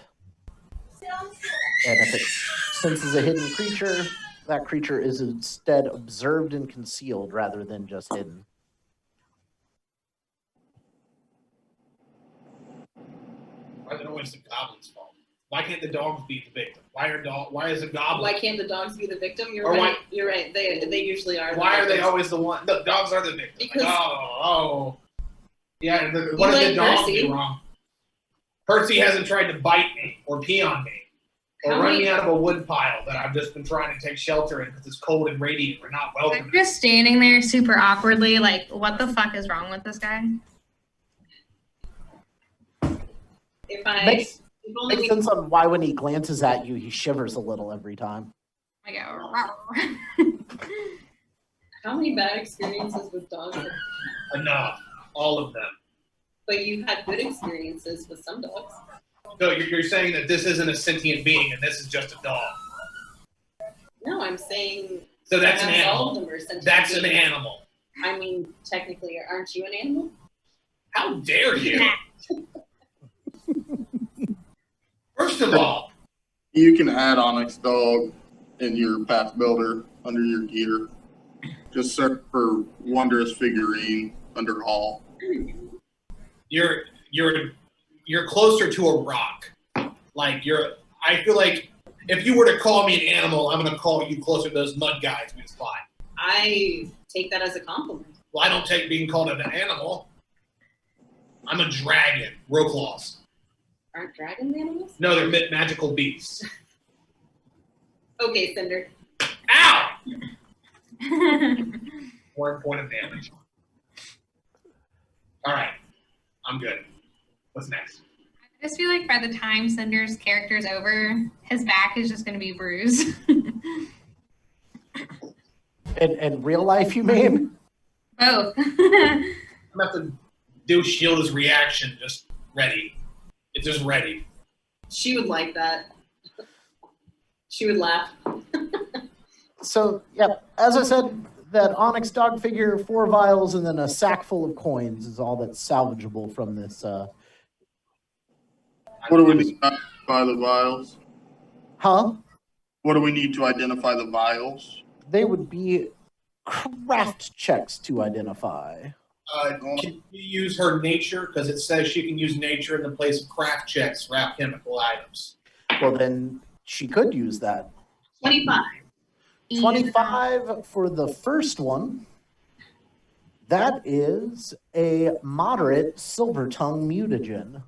B: And if it senses a hidden creature, that creature is instead observed and concealed rather than just hidden.
C: Why is it always the goblin's fault? Why can't the dogs be the victim? Why is a goblin?
E: Why can't the dogs be the victim? You're
C: Or
E: right.
C: why-
E: You're right. They usually are.
C: Why are they
E: victims.
C: always the one? The dogs are the victim.
E: Because-
C: Yeah, what did the
E: like
C: dog
E: Percy.
C: do wrong? Percy hasn't tried to bite me or pee on me or
E: How
C: run
E: many-
C: me out of a wood pile that I've just been trying to take shelter in because it's cold and radiant. We're not
D: I'm
C: welcome.
D: just standing there super awkwardly, like, what the fuck is wrong with this guy?
E: If I
B: Makes,
E: if only
B: makes
E: we,
B: sense on why when he glances at you, he shivers a little every time.
D: I go,
E: how many bad experiences with dogs?
C: Enough. All of them.
E: But you've had good experiences with some dogs.
C: So you're saying that this isn't a sentient being and this is just a dog.
E: No, I'm saying
C: So that's an
E: perhaps all of
C: animal.
E: them are sentient
C: That's an
E: beings.
C: animal.
E: I mean, technically, aren't you an animal?
C: How dare you? First of all,
F: You can add Onyx Dog in your Path Builder under your gear. Just search for Wondrous Figurine under All.
C: you're closer to a rock. Like I feel like if you were to call me an animal, I'm gonna call you closer to those mud guys we just fought.
E: I take that as a compliment.
C: Well, I don't take being called an animal. I'm a dragon. Roclaws.
E: Aren't dragons animals?
C: No, they're magical beasts.
E: Okay, Cinder.
C: Ow! 1 point of damage. All right, I'm good. What's next?
D: I just feel like by the time Cinder's character's over, his back is just going to be bruised.
B: In real life, you mean?
D: Both.
C: I'm gonna have to do shield his reaction. Just ready. It's just ready.
E: She would like that. She would laugh.
B: So, yep, as I said, that Onyx dog figure, 4 vials, and then a sack full of coins is all that's salvageable from this.
F: What do we need to identify the vials?
B: Huh?
F: What do we need to identify the vials?
B: They would be craft checks to identify.
C: Can you use her nature? Because it says she can use nature in the place of craft checks for alchemical items.
B: Well, then she could use that.
E: 25.
B: 25 for the first one. That is a moderate silver tongue mutagen.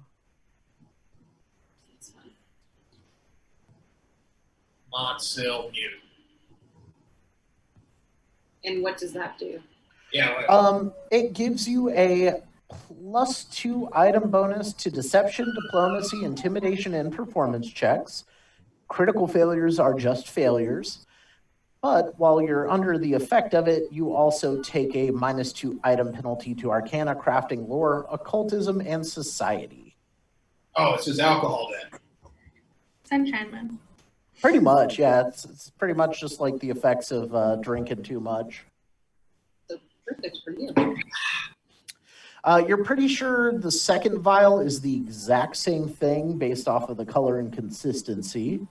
C: Mod Sil Mute.
E: And what does that do?
C: Yeah. Well,
B: It gives you a +2 item bonus to deception, diplomacy, intimidation, and performance checks. Critical failures are just failures. But while you're under the effect of it, you also take a -2 item penalty to Arcana, Crafting, Lore, Occultism, and Society.
C: oh, it's just alcohol then.
D: Sunshine Man.
B: Pretty much, yeah. It's pretty much just like the effects of drinking too much.
E: So perfect for you.
B: You're pretty sure the second vial is the exact same thing based off of the color and consistency.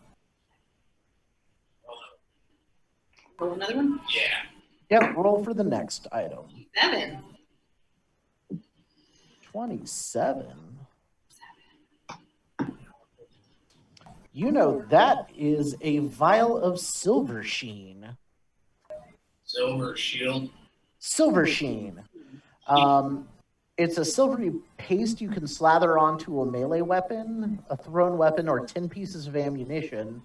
E: Roll another one.
C: Yeah.
B: Yep, roll for the next item.
E: 7.
B: 27. You know, that is a vial of Silver Sheen.
C: Silver shield.
B: Silver Sheen. It's a silvery paste you can slather onto a melee weapon, a thrown weapon, or 10 pieces of ammunition.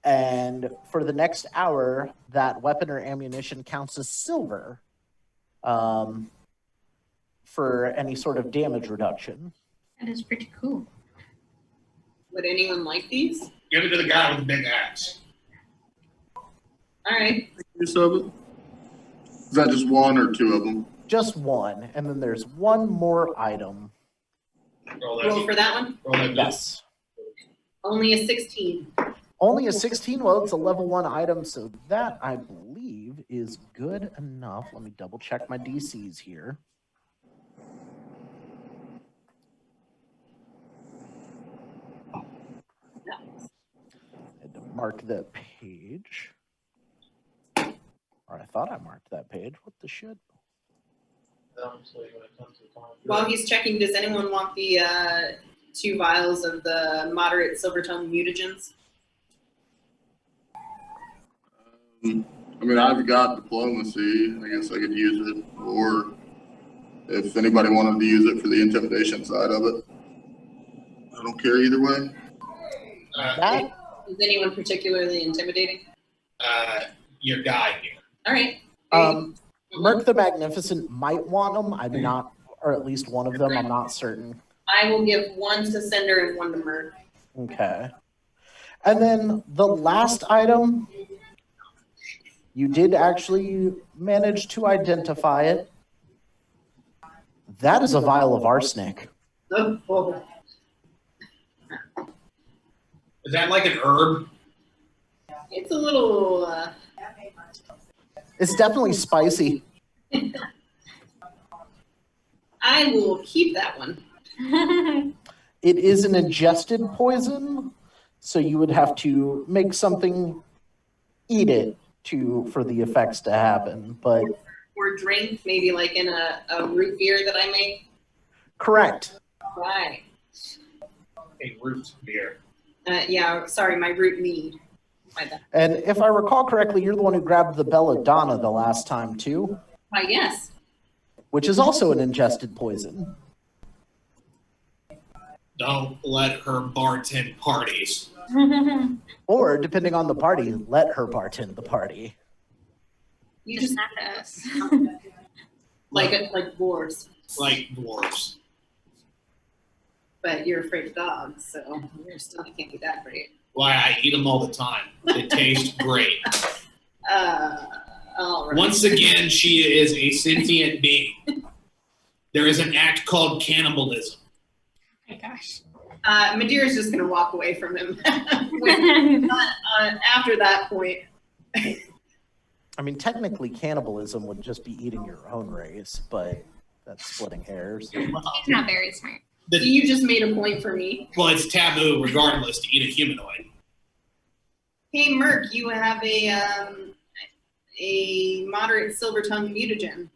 B: And for the next hour, that weapon or ammunition counts as silver for any sort of damage reduction.
D: That is pretty cool.
E: Would anyone like these?
C: Give it to the guy with the big axe.
E: All right.
F: Use of it? Is that just one or 2 of them?
B: Just one. And then there's one more item.
C: Roll that.
E: Roll for that one.
C: Roll that.
B: Yes.
E: Only a 16.
B: Only a 16? Well, it's a level 1 item, so that, I believe, is good enough. Let me double check my DCs here.
E: No.
B: I had to mark that page. Or I thought I marked that page. What the shit?
E: While he's checking, does anyone want the 2 vials of the moderate silvertongue mutagens.
F: I mean, I've got diplomacy. I guess I could use it, or if anybody wanted to use it for the intimidation side of it, I don't care either way.
B: That
E: Is anyone particularly intimidating?
C: Your guy here.
E: All right.
B: Merk the Magnificent might want them. I'm not, or at least one of them. I'm not certain.
E: I will give 1 to Cinder and 1 to Merk.
B: Okay. And then the last item, you did actually manage to identify it. That is a vial of arsenic.
E: Oh.
C: Is that like an herb?
E: It's a little.
B: It's definitely spicy.
E: I will keep that one.
B: It is an ingested poison, so you would have to make something, eat it for the effects to happen. But
E: Or drink, maybe like in a root beer that I make.
B: correct.
E: Right.
C: A root beer.
E: Yeah, sorry, my root mead. My bad.
B: And if I recall correctly, you're the one who grabbed the belladonna the last time too,
E: Why, yes.
B: which is also an ingested poison.
C: Don't let her bartend parties.
B: Or, depending on the party, let her bartend the party.
E: You
D: Just
E: just
D: not us.
E: like dwarves,
C: Like dwarves.
E: but you're afraid of dogs, so your stomach can't be that great.
C: Why, I eat them all the time. They taste great.
E: All right.
C: Once again, she is a sentient being. There is an act called cannibalism.
D: Oh my gosh.
E: Madeira's just gonna walk away from him after that point.
B: I mean, technically, cannibalism would just be eating your own race, but that's splitting hairs.
D: He's not very smart.
E: So you just made a point for me.
C: Well, it's taboo regardless to eat a humanoid.
E: Hey, Merk, you have a moderate silvertongue mutagen.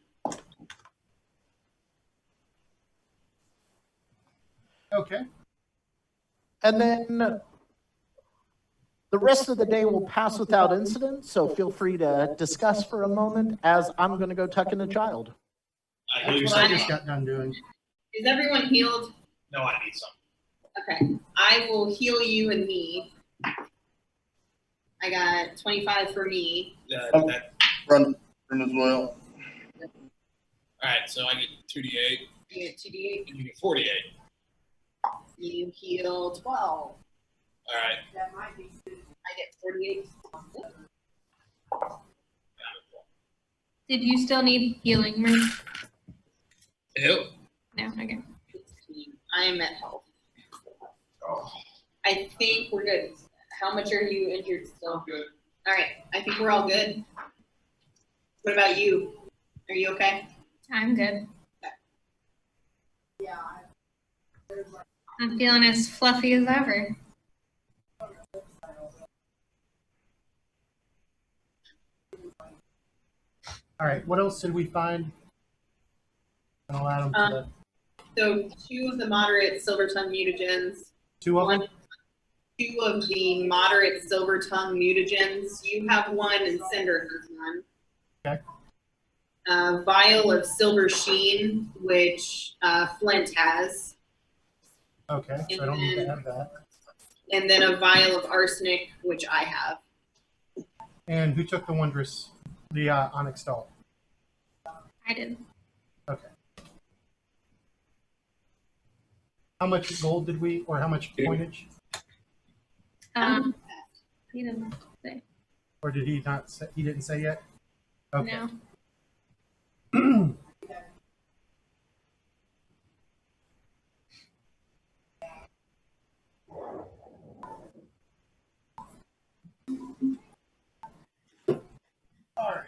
A: Okay.
B: And then the rest of the day will pass without incident, so feel free to discuss for a moment as I'm going to go tuck in a child.
C: I heal
A: That's what I
C: yourself.
A: just got done doing.
E: Is everyone healed?
C: No, I need some.
E: Okay. I will heal you and me. I got 25 for me.
C: That,
F: Run as well.
C: all right, so I get 2d8,
E: You get 2d8.
C: and you get 48.
E: You heal 12.
C: All right.
E: I get 48.
D: Did you still need healing, Merk?
C: Ew.
D: No, okay.
E: 16. I'm at health. I think we're good. How much are you injured still?
C: Good.
E: All right. I think we're all good. What about you? Are you okay?
D: I'm good. I'm feeling as fluffy as ever.
A: All right. What else did we find? I'll add them to
E: So 2 of the moderate silvertongue mutagens.
A: the 2 of them.
E: 2 of the moderate silvertongue mutagens. You have 1 and Cinder has 1.
A: Okay.
E: A vial of silver sheen, which Flint has.
A: Okay. So I don't need to have that.
E: And then a vial of arsenic, which I have.
A: And who took the wondrous, the onyx doll?
D: I did.
A: Okay. How much gold did we, or how much coinage?
D: He didn't say.
A: Or did he not say, he didn't say yet? Okay.
D: No.
A: All right.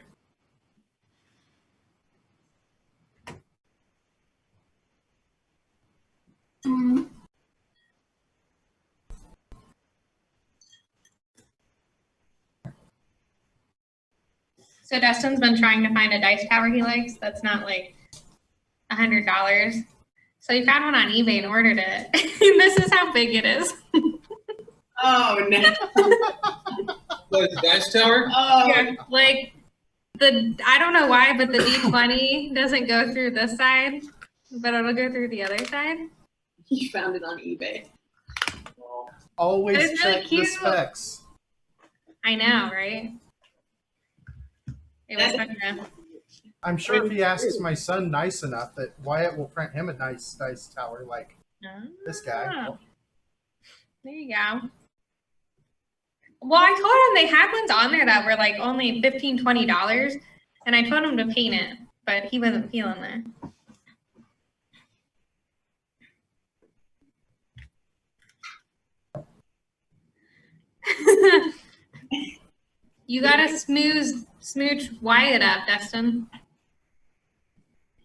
D: So Dustin's been trying to find a dice tower he likes that's not like $100. So he found one on eBay and ordered it. This is how big it is.
E: Oh no!
C: What is Dice Tower?
E: Oh,
D: Yeah, like I don't know why, but the D20 doesn't go through this side, but it'll go through the other side.
E: he found it on eBay.
A: Always
D: It's really
A: check the
D: cute.
A: specs.
D: I know, right? It was fun to.
A: I'm sure if he asks my son nice enough that Wyatt will print him a nice dice tower like this guy.
D: Oh. There you go. Well, I told him they had ones on there that were like only $15, $20, and I told him to paint it, but he wasn't feeling that. You gotta smooch Wyatt up, Dustin.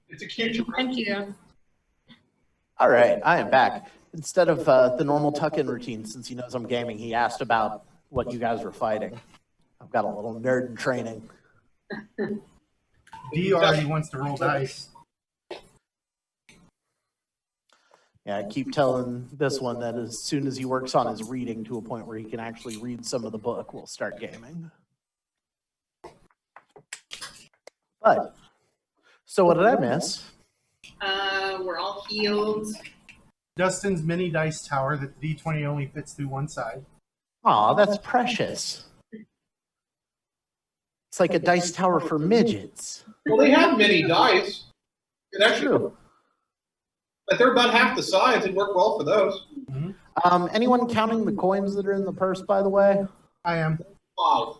C: It's a cute.
D: Thank you.
B: All right, I am back. Instead of the normal tuck-in routine, since he knows I'm gaming, he asked about what you guys were fighting. I've got a little nerd in training.
A: D already wants to roll dice.
B: Yeah, I keep telling this one that as soon as he works on his reading to a point where he can actually read some of the book, we'll start gaming. But, so what did I miss?
E: We're all healed.
A: Dustin's mini dice tower that the D20 only fits through one side.
B: Aw, that's precious. It's like a dice tower for midgets.
C: Well, they have mini dice. It actually,
B: True.
C: but they're about half the size and work well for those.
B: Anyone counting the coins that are in the purse, by the way?
A: I am.
C: Wow.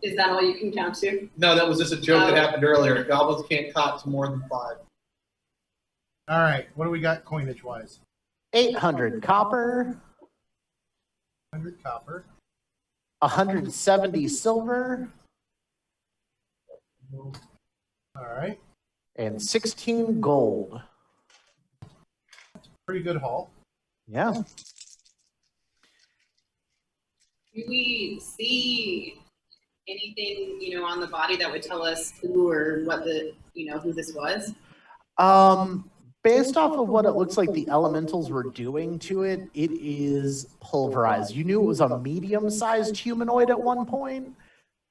E: Is that all you can count to?
C: No, that was just a joke that happened earlier. Goblins can't count to more than 5.
A: All right, what do we got coinage wise?
B: 800 copper,
A: 100 copper.
B: 170 silver,
A: All right,
B: and 16 gold.
A: pretty good haul.
B: Yeah.
E: Do we see anything, on the body that would tell us who or what who this was?
B: Based off of what it looks like the elementals were doing to it, it is pulverized. You knew it was a medium-sized humanoid at one point,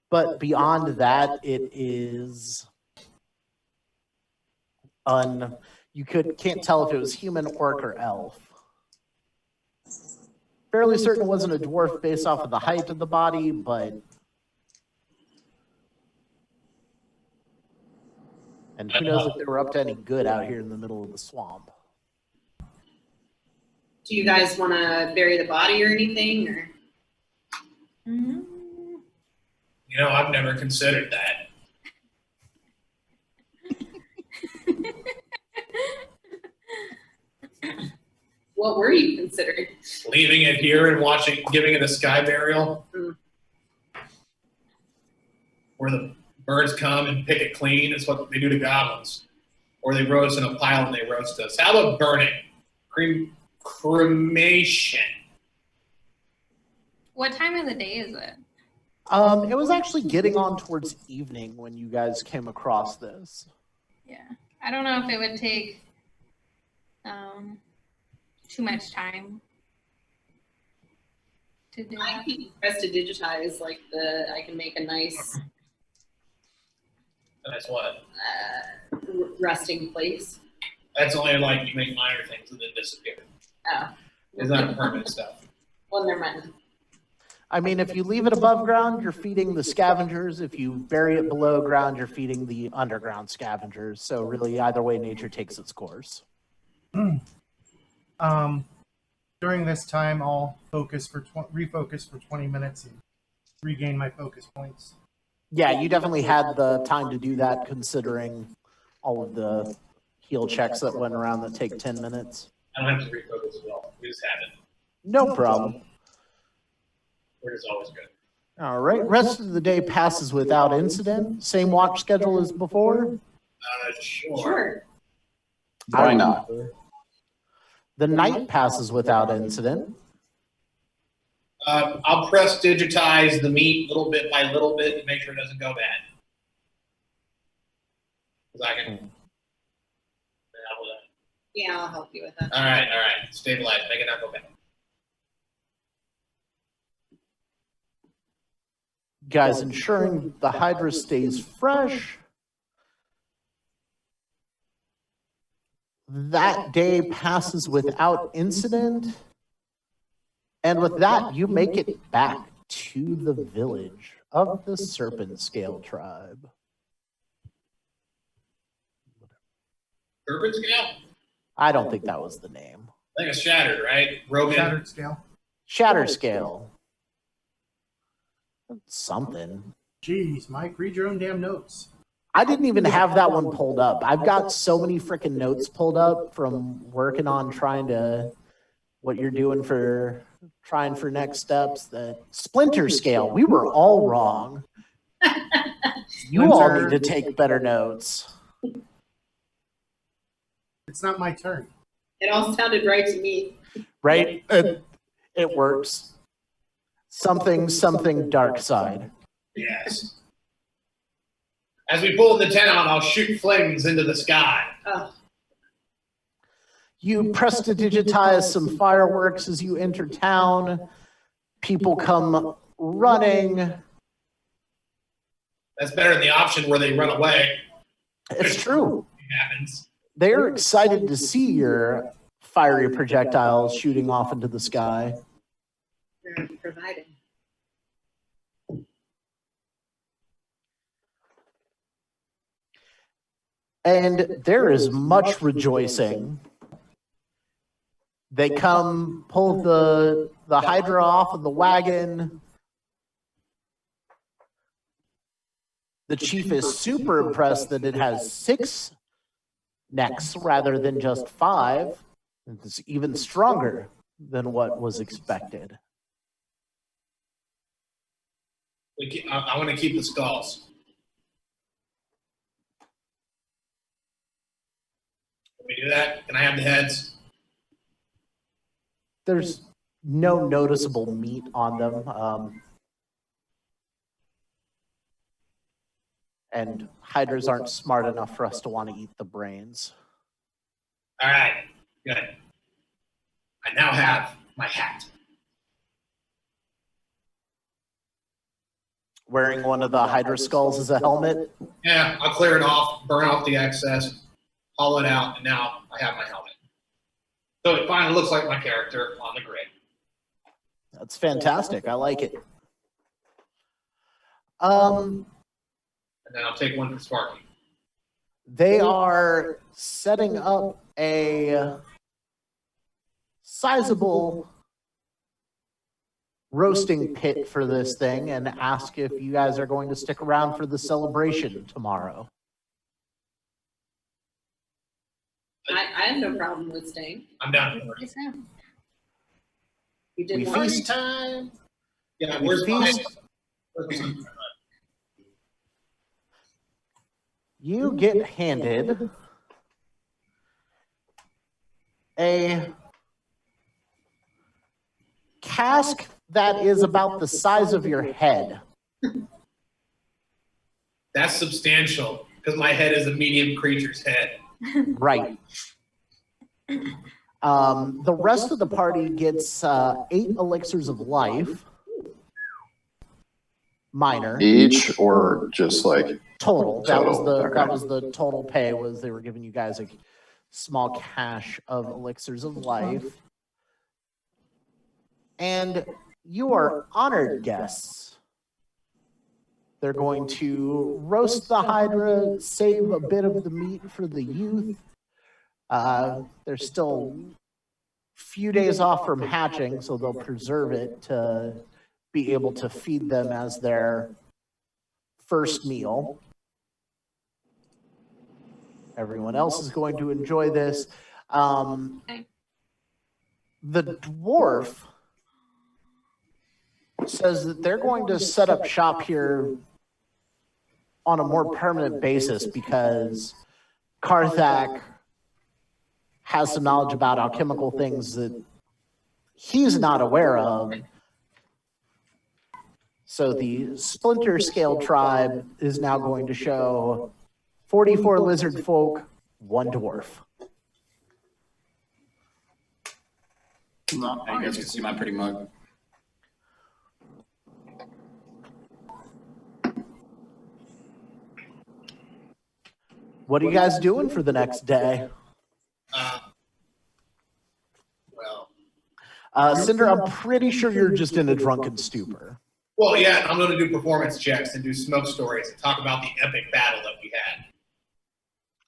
B: but beyond that, it is you can't tell if it was human, orc, or elf. Fairly certain it wasn't a dwarf based off of the height of the body, but and who knows if they were up to any good out here in the middle of the swamp.
E: Do you guys want to bury the body or anything? Or
C: I've never considered that.
E: what were you considering?
C: Leaving it here and giving it a sky burial. Where the birds come and pick it clean. It's what they do to goblins. Or they roast in a pile and they roast us. How about burning? Cremation.
D: What time of the day is it?
B: It was actually getting on towards evening when you guys came across this.
D: Yeah. I don't know if it would take too much time to do
E: I
D: that.
E: can press to digitize I can make a nice
C: That's what?
E: resting place.
C: That's only you make minor things and then disappear.
E: Oh.
C: It's not permanent stuff.
E: Well, never mind.
B: I mean, if you leave it above ground, you're feeding the scavengers. If you bury it below ground, you're feeding the underground scavengers. So really, either way, nature takes its course.
A: During this time, I'll refocus for 20 minutes and regain my focus points.
B: Yeah, you definitely had the time to do that, considering all of the heal checks that went around that take 10 minutes.
C: I don't have to refocus as well. We just have it.
B: No problem.
C: Word is always good.
B: All right, rest of the day passes without incident. Same watch schedule as before.
C: Sure.
G: Why not?
B: The night passes without incident.
C: I'll press digitize the meat little bit by little bit to make sure it doesn't go bad. 'Cause I can
E: Yeah, I'll help you with that.
C: All right. Stabilize. Make it not go back.
B: Guys, ensuring the Hydra stays fresh. That day passes without incident. And with that, you make it back to the village of the Splinterscale tribe.
C: Urban scale?
B: I don't think that was the name.
C: I think it's shattered, right? Rogan.
A: Shattered scale.
B: Shatterscale. Something.
A: Jeez, Mike, read your own damn notes.
B: I didn't even have that one pulled up. I've got so many freaking notes pulled up from working on trying to what you're doing for trying for next steps. That Splinterscale, we were all wrong. You all need to take better notes.
A: It's not my turn.
E: It all sounded right to me.
B: Right? It works. Something dark side.
C: Yes. As we pull the tent out, I'll shoot flames into the sky.
E: Oh,
B: You prestidigitize some fireworks as you enter town. People come running.
C: That's better than the option where they run away.
B: It's true.
C: It happens.
B: They're excited to see your fiery projectiles shooting off into the sky.
E: they're providing.
B: And there is much rejoicing. They come, pull the Hydra off of the wagon. The chief is super impressed that it has 6 necks rather than just 5. It's even stronger than what was expected.
C: I want to keep the skulls. Can we do that? Can I have the heads?
B: There's no noticeable meat on them. And hydras aren't smart enough for us to want to eat the brains.
C: All right. Good. I now have my hat.
B: Wearing one of the hydra skulls as a helmet.
C: Yeah, I'll clear it off, burn off the excess, haul it out, and now I have my helmet. So it finally looks like my character on the grid.
B: That's fantastic. I like it.
C: And then I'll take one for Sparky.
B: They are setting up a sizable roasting pit for this thing and ask if you guys are going to stick around for the celebration tomorrow.
E: I have no problem with staying.
C: I'm down for it.
D: Yes, ma'am.
E: You did
B: We
E: one.
B: feast.
A: Time.
C: Yeah,
B: We
C: where's my...
B: feast. You get handed a cask that is about the size of your head.
C: That's substantial, because my head is a medium creature's head.
B: Right. The rest of the party gets 8 elixirs of life. Minor.
G: Each or just like
B: Total. That was
G: Total,
B: the
G: okay.
B: that was the total pay. Was they were giving you guys a small cache of elixirs of life. And you are honored guests. They're going to roast the Hydra, save a bit of the meat for the youth. They're still a few days off from hatching, so they'll preserve it to be able to feed them as their first meal. Everyone else is going to enjoy this. The dwarf says that they're going to set up shop here on a more permanent basis because Karthak has some knowledge about alchemical things that he's not aware of. So the Splinterscale tribe is now going to show 44 lizard folk, 1 dwarf.
I: You guys can see my pretty mug.
B: What are you guys doing for the next day? Cinder, I'm pretty sure you're just in a drunken stupor.
C: Well, yeah, I'm going to do performance checks and do smoke stories and talk about the epic battle that we had.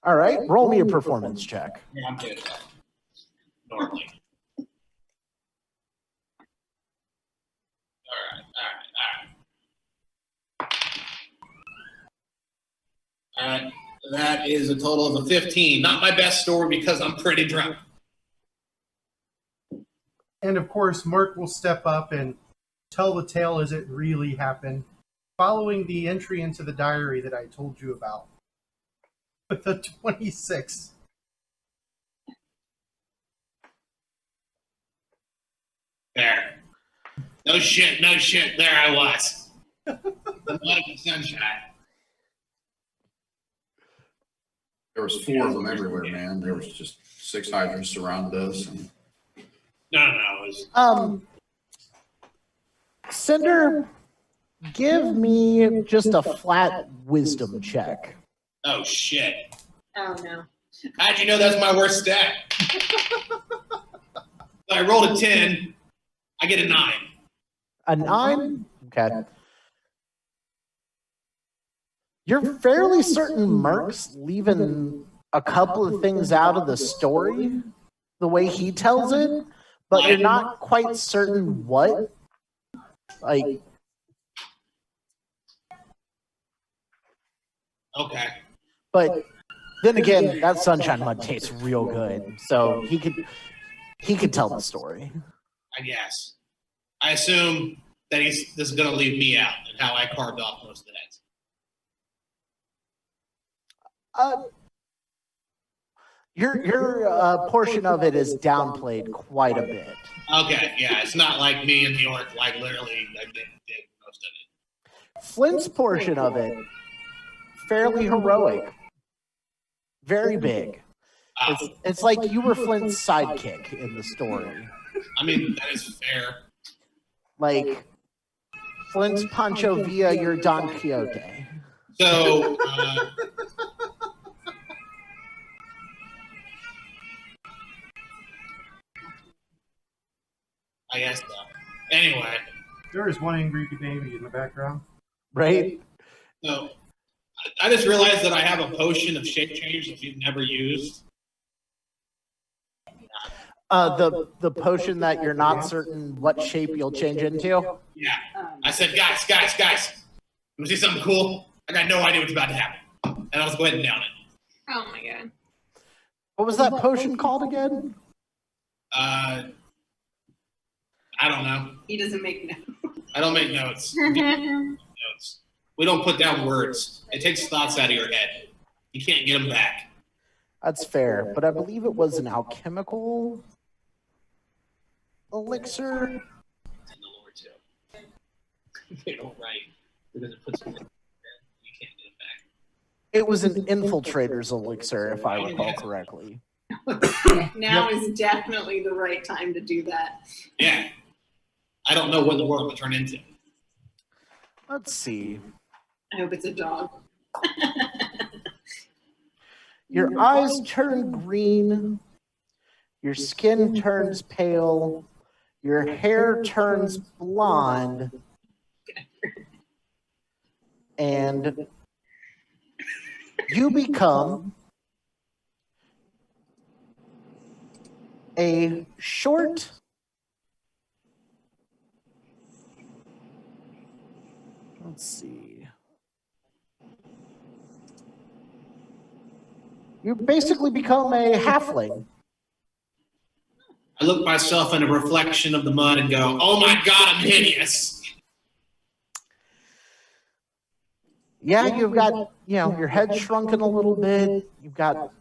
B: All right, roll me a performance check.
C: Yeah, I'm good at that. Normally. All right. That is a total of a 15. Not my best story because I'm pretty drunk.
A: And of course, Mark will step up and tell the tale as it really happened, following the entry into the diary that I told you about. With a 26.
C: There. No shit. There I was. The mud of the sunshine.
G: There was 4 of them everywhere, man. There was just 6 hydrants surrounded us. And
C: No, it was.
B: Cinder, give me just a flat wisdom check.
C: Oh, shit.
E: Oh, no.
C: How'd you know that's my worst stat? I rolled a 10. I get a 9.
B: A 9? Okay. You're fairly certain Merk's leaving a couple of things out of the story, the way he tells it, but you're not quite certain what. Like,
C: Okay.
B: but then again, that sunshine mud tastes real good, so he could tell the story.
C: I guess. I assume that this is going to leave me out and how I carved off most of the heads.
B: Your portion of it is downplayed quite a bit.
C: Okay, yeah, it's not like me and the orc, like literally, I did most of it.
B: Flint's portion of it, fairly heroic, very big. It's like you were Flint's sidekick in the story.
C: I mean, that is fair.
B: Like Flint's Pancho Villa, your Don Quixote.
C: So, I guess so. Anyway,
A: There is one angry baby in the background.
B: Right?
C: so I just realized that I have a potion of shape change that we've never used.
B: The potion that you're not certain what shape you'll change into.
C: Yeah. I said, guys, you see something cool? I got no idea what's about to happen. And I was going down it.
D: Oh my god.
B: What was that potion called again?
C: I don't know.
E: He doesn't make notes.
C: I don't make notes. Notes. We don't put down words. It takes thoughts out of your head. You can't get them back.
B: That's fair, but I believe it was an alchemical elixir.
C: It's in the lore too. They don't write because it puts them in your head. You can't get them back.
B: It was an infiltrator's elixir, if I recall correctly.
E: Now is definitely the right time to do that.
C: Yeah. I don't know what the world will turn into.
B: Let's see.
E: I hope it's a dog.
B: Your eyes turn green. Your skin turns pale. Your hair turns blonde. And you become a short, let's see. You basically become a halfling.
C: I look myself in a reflection of the mud and go, oh my God, I'm hideous.
B: Yeah, you've got, your head shrunken a little bit. You've got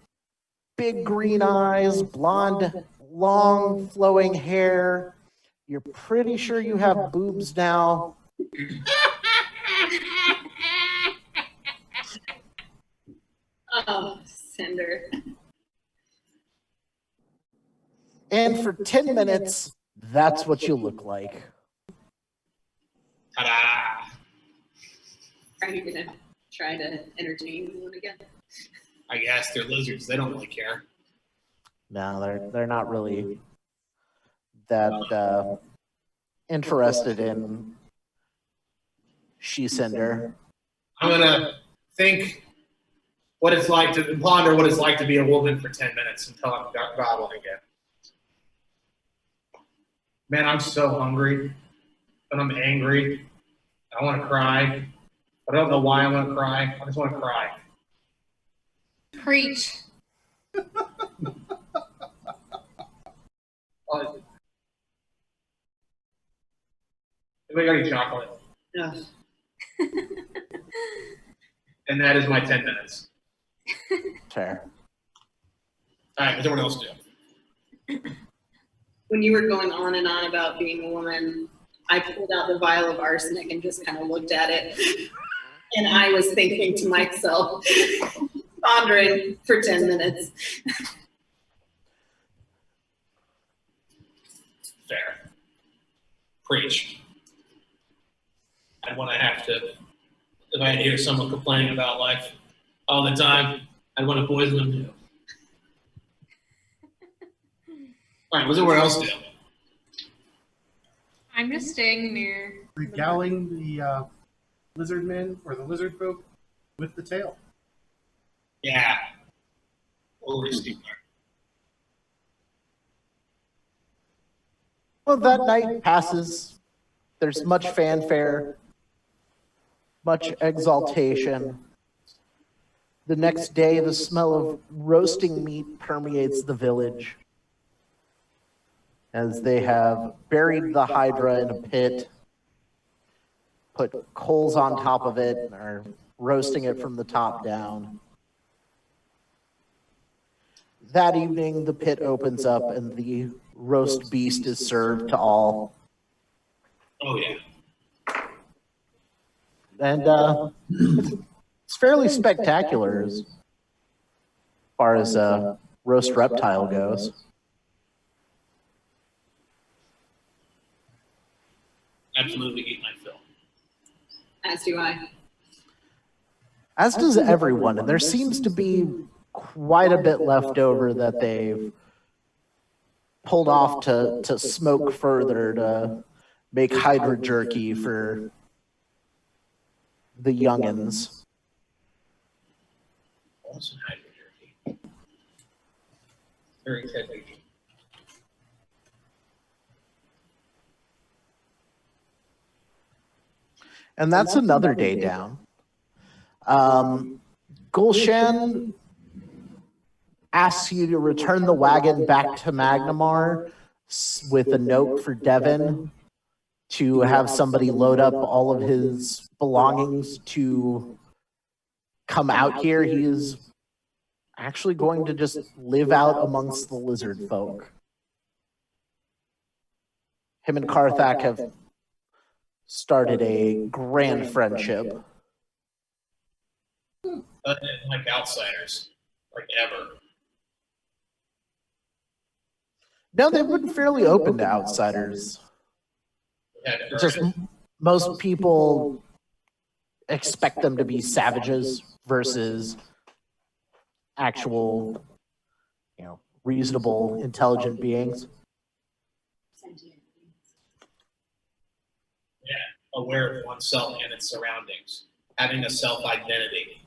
B: big green eyes, blonde, long flowing hair. You're pretty sure you have boobs now.
E: Oh, Cinder.
B: And for 10 minutes, That's what you look like.
C: Ta-da!
E: Are you gonna try to entertain anyone again?
C: I guess they're lizards. They don't really care.
B: No, they're not really that interested in Cinder.
C: I'm gonna think what it's like to ponder what it's like to be a woman for 10 minutes until I'm gobbling again. Man, I'm so hungry, and I'm angry. I want to cry. I don't know why I want to cry. I just want to cry.
D: Preach.
C: Anybody got any chocolate?
E: Ugh.
C: And that is my 10 minutes.
B: Fair.
C: All right, what's everyone else do?
E: When you were going on and on about being a woman, I pulled out the vial of arsenic and just kind of looked at it. And I was thinking to myself, pondering for 10 minutes.
C: Fair. Preach. And when I have to, if I hear someone complaining about life all the time, I'd want to poison them too. All right, what's everyone else do?
D: I'm just staying near.
A: Regaling the lizard men or the lizard folk with the tale.
C: Yeah. Over Steve.
B: Well, that night passes. There's much fanfare, much exaltation. The next day, the smell of roasting meat permeates the village as they have buried the Hydra in a pit, put coals on top of it, and are roasting it from the top down. That evening, the pit opens up and the roast beast is served to all.
C: Oh, yeah.
B: And it's fairly spectacular as far as roast reptile goes.
C: Absolutely eat my fill.
E: As do I.
B: As does everyone, and there seems to be quite a bit left over that they've pulled off to smoke further to make Hydra jerky for the youngins.
C: Also Hydra jerky. Very technical.
B: And that's another day down. Gulshan asks you to return the wagon back to Magnamar with a note for Devin to have somebody load up all of his belongings to come out here. He is actually going to just live out amongst the lizard folk. Him and Karthak have started a grand friendship.
C: Like outsiders, like ever.
B: No, they've been fairly open to outsiders. It's just most people expect them to be savages versus actual, reasonable, intelligent beings.
C: Yeah, aware of oneself and its surroundings, having a self-identity,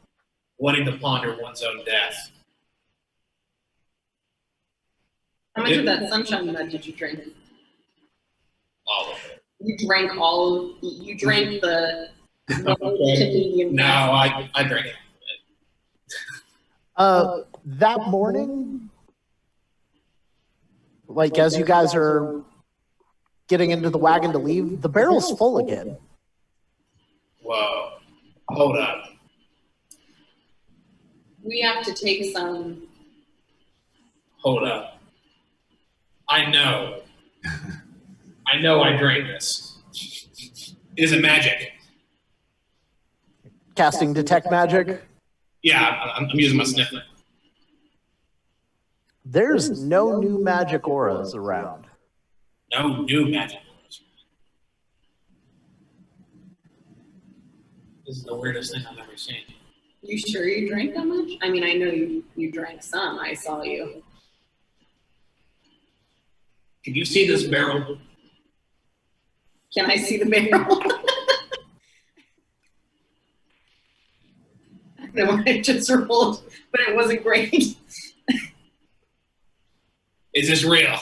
C: wanting to ponder one's own death.
E: How much of that sunshine mud did you drink?
C: All of it.
E: You drank you drank the
C: No, I drank it.
B: That morning, like as you guys are getting into the wagon to leave, the barrel's full again.
C: Whoa. Hold up.
E: We have to take some.
C: Hold up. I know I drank this. Is it magic?
B: Casting detect magic.
C: Yeah, I'm using my sniffler.
B: There's no new magic auras around.
C: No new magic. This is the weirdest thing I've ever seen.
E: You sure you drank that much? I mean, I know you drank some. I saw you.
C: Can you see this barrel?
E: Can I see the barrel? No, I just rolled, but it wasn't great.
C: Is this real?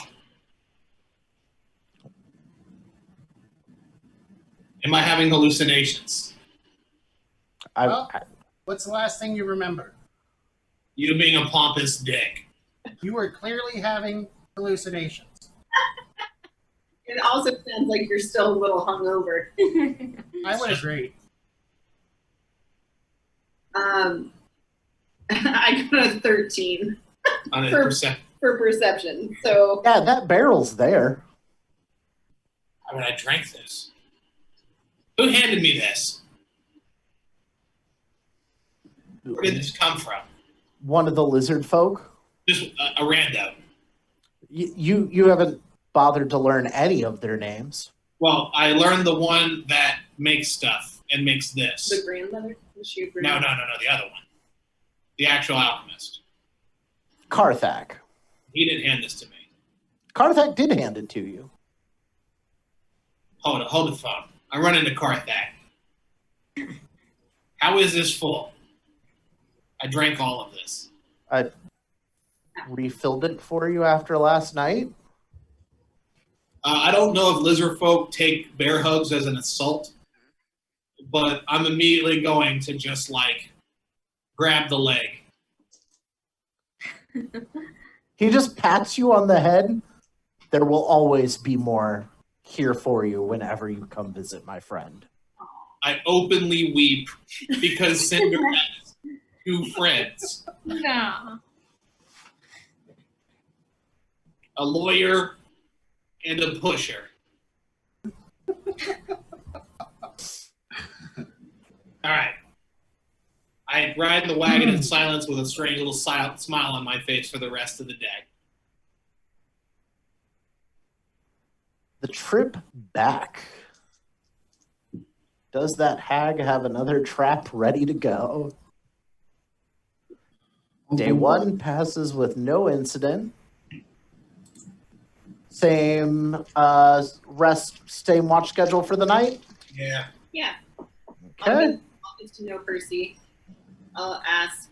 C: Am I having hallucinations?
A: What's the last thing you remember?
C: You being a pompous dick.
A: You are clearly having hallucinations.
E: It also sounds like you're still a little hungover.
A: I would agree.
E: I got a 13
C: On a
E: for perception. So
B: Yeah, that barrel's there.
C: I mean, I drank this. Who handed me this? Where did this come from?
B: One of the lizard folk.
C: Just a rando.
B: You haven't bothered to learn any of their names.
C: Well, I learned the one that makes stuff and makes this.
E: the grandmother, was she a
C: No,
E: grandmother?
C: the other one. The actual alchemist.
B: Karthak.
C: He didn't hand this to me.
B: Karthak did hand it to you.
C: Hold the phone. I run into Karthak. How is this full? I drank all of this.
B: I refilled it for you after last night.
C: I don't know if lizard folk take bear hugs as an assault, but I'm immediately going to just grab the leg.
B: He just pats you on the head. There will always be more here for you whenever you come visit my friend.
C: I openly weep because Cinder has 2 friends.
D: No.
C: A lawyer and a pusher. All right. I ride the wagon in silence with a strange little smile on my face for the rest of the day.
B: The trip back. Does that hag have another trap ready to go? Day 1 passes with no incident. Same same watch schedule for the night?
C: Yeah.
E: Yeah.
B: Okay.
E: I'll get to know Percy. I'll ask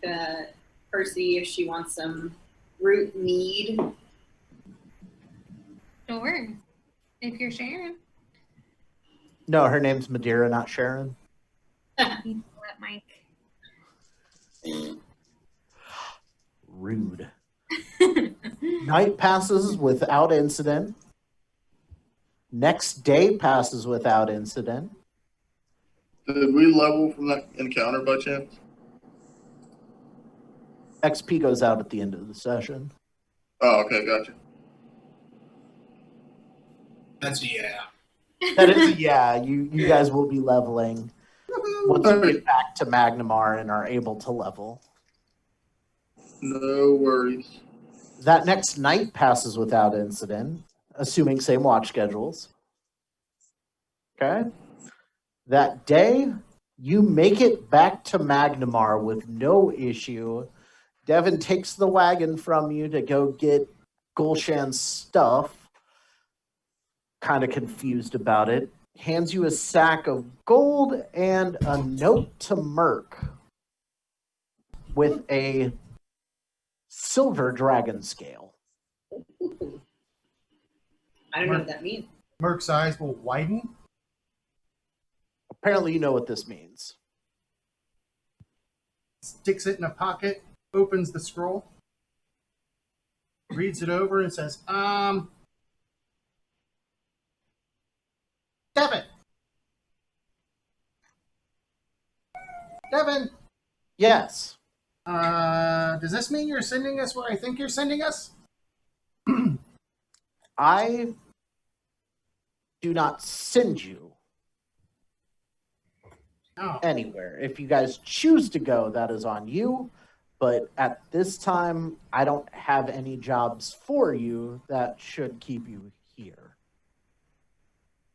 E: Percy if she wants some root mead.
D: Sure. If you're sharing.
B: No, her name's Madeira, not Sharon.
D: You let Mike.
B: Rude. Night passes without incident. Next day passes without incident.
F: Did we level from that encounter by chance?
B: XP goes out at the end of the session.
F: Oh, okay, gotcha.
C: That's a yeah.
B: That is, yeah, you guys will be leveling once you get back to Magnamar and are able to level.
F: No worries.
B: That next night passes without incident, assuming same watch schedules. Okay. That day, you make it back to Magnamar with no issue. Devin takes the wagon from you to go get Gulshan's stuff. Kind of confused about it. Hands you a sack of gold and a note to Merk with a silver dragon scale.
E: I don't know what that means.
A: Merk's eyes will widen.
B: Apparently, you know what this means.
A: Sticks it in a pocket, opens the scroll, reads it over, and says, Devin! Devin!
B: Yes.
A: Does this mean you're sending us where I think you're sending us?
B: I do not send you anywhere. If you guys choose to go, that is on you. But at this time, I don't have any jobs for you that should keep you here.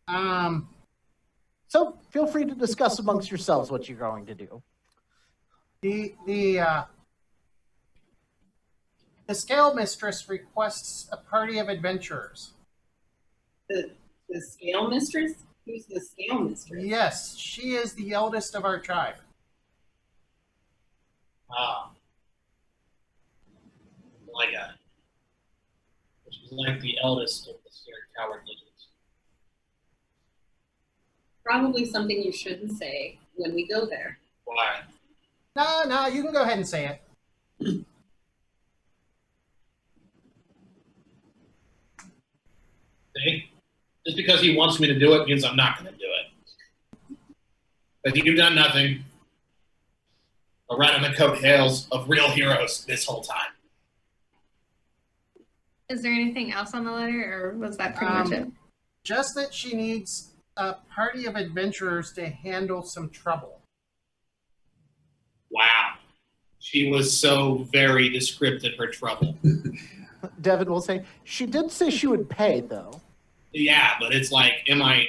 B: So feel free to discuss amongst yourselves what you're going to do.
A: The Scale Mistress requests a party of adventurers.
E: The scale mistress? Who's the scale mistress?
A: Yes, she is the eldest of our tribe.
C: She's like the eldest of the scared coward lizards.
E: Probably something you shouldn't say when we go there.
C: Why?
A: No, you can go ahead and say it.
C: See? Just because he wants me to do it means I'm not going to do it. But you've done nothing but ride on the coattails of real heroes this whole time.
D: Is there anything else on the letter, or was that pretty much it?
A: Just that she needs a party of adventurers to handle some trouble.
C: Wow. She was so very descriptive her trouble.
B: Devin will say, she did say she would pay, though.
C: Yeah, but it's like, am I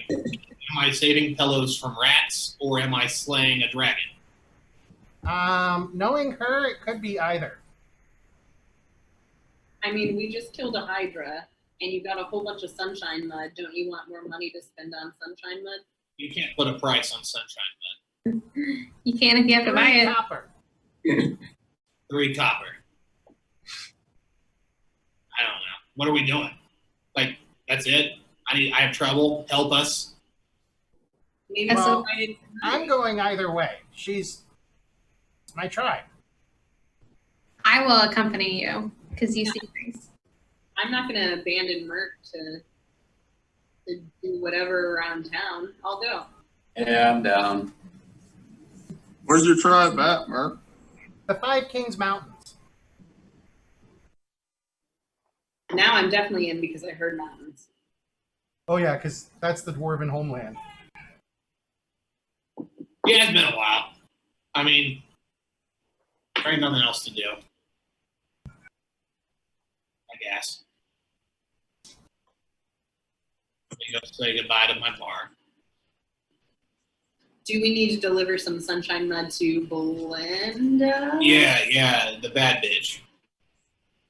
C: saving pillows from rats, or am I slaying a dragon?
A: Knowing her, it could be either.
E: I mean, we just killed a hydra, and you got a whole bunch of sunshine mud. Don't you want more money to spend on sunshine mud?
C: You can't put a price on sunshine mud.
D: You can if you have to buy
A: 3
D: it.
A: copper.
C: 3 copper. I don't know. What are we doing? Like, that's it? I have trouble. Help us.
E: Maybe
A: Well,
E: somebody didn't
A: I'm going either way. She's my tribe.
D: I will accompany you because you see things.
E: I'm not going to abandon Merk to do whatever around town. I'll go.
I: Yeah, I'm down.
F: Where's your tribe at, Merk?
A: The 5 Kings Mountains.
E: Now I'm definitely in because I heard mountains.
A: Oh yeah, because that's the dwarven homeland.
C: Yeah, it's been a while. I mean, there ain't nothing else to do. I guess. Let me go say goodbye to my bar.
E: Do we need to deliver some sunshine mud to Belinda?
C: Yeah, the bad bitch.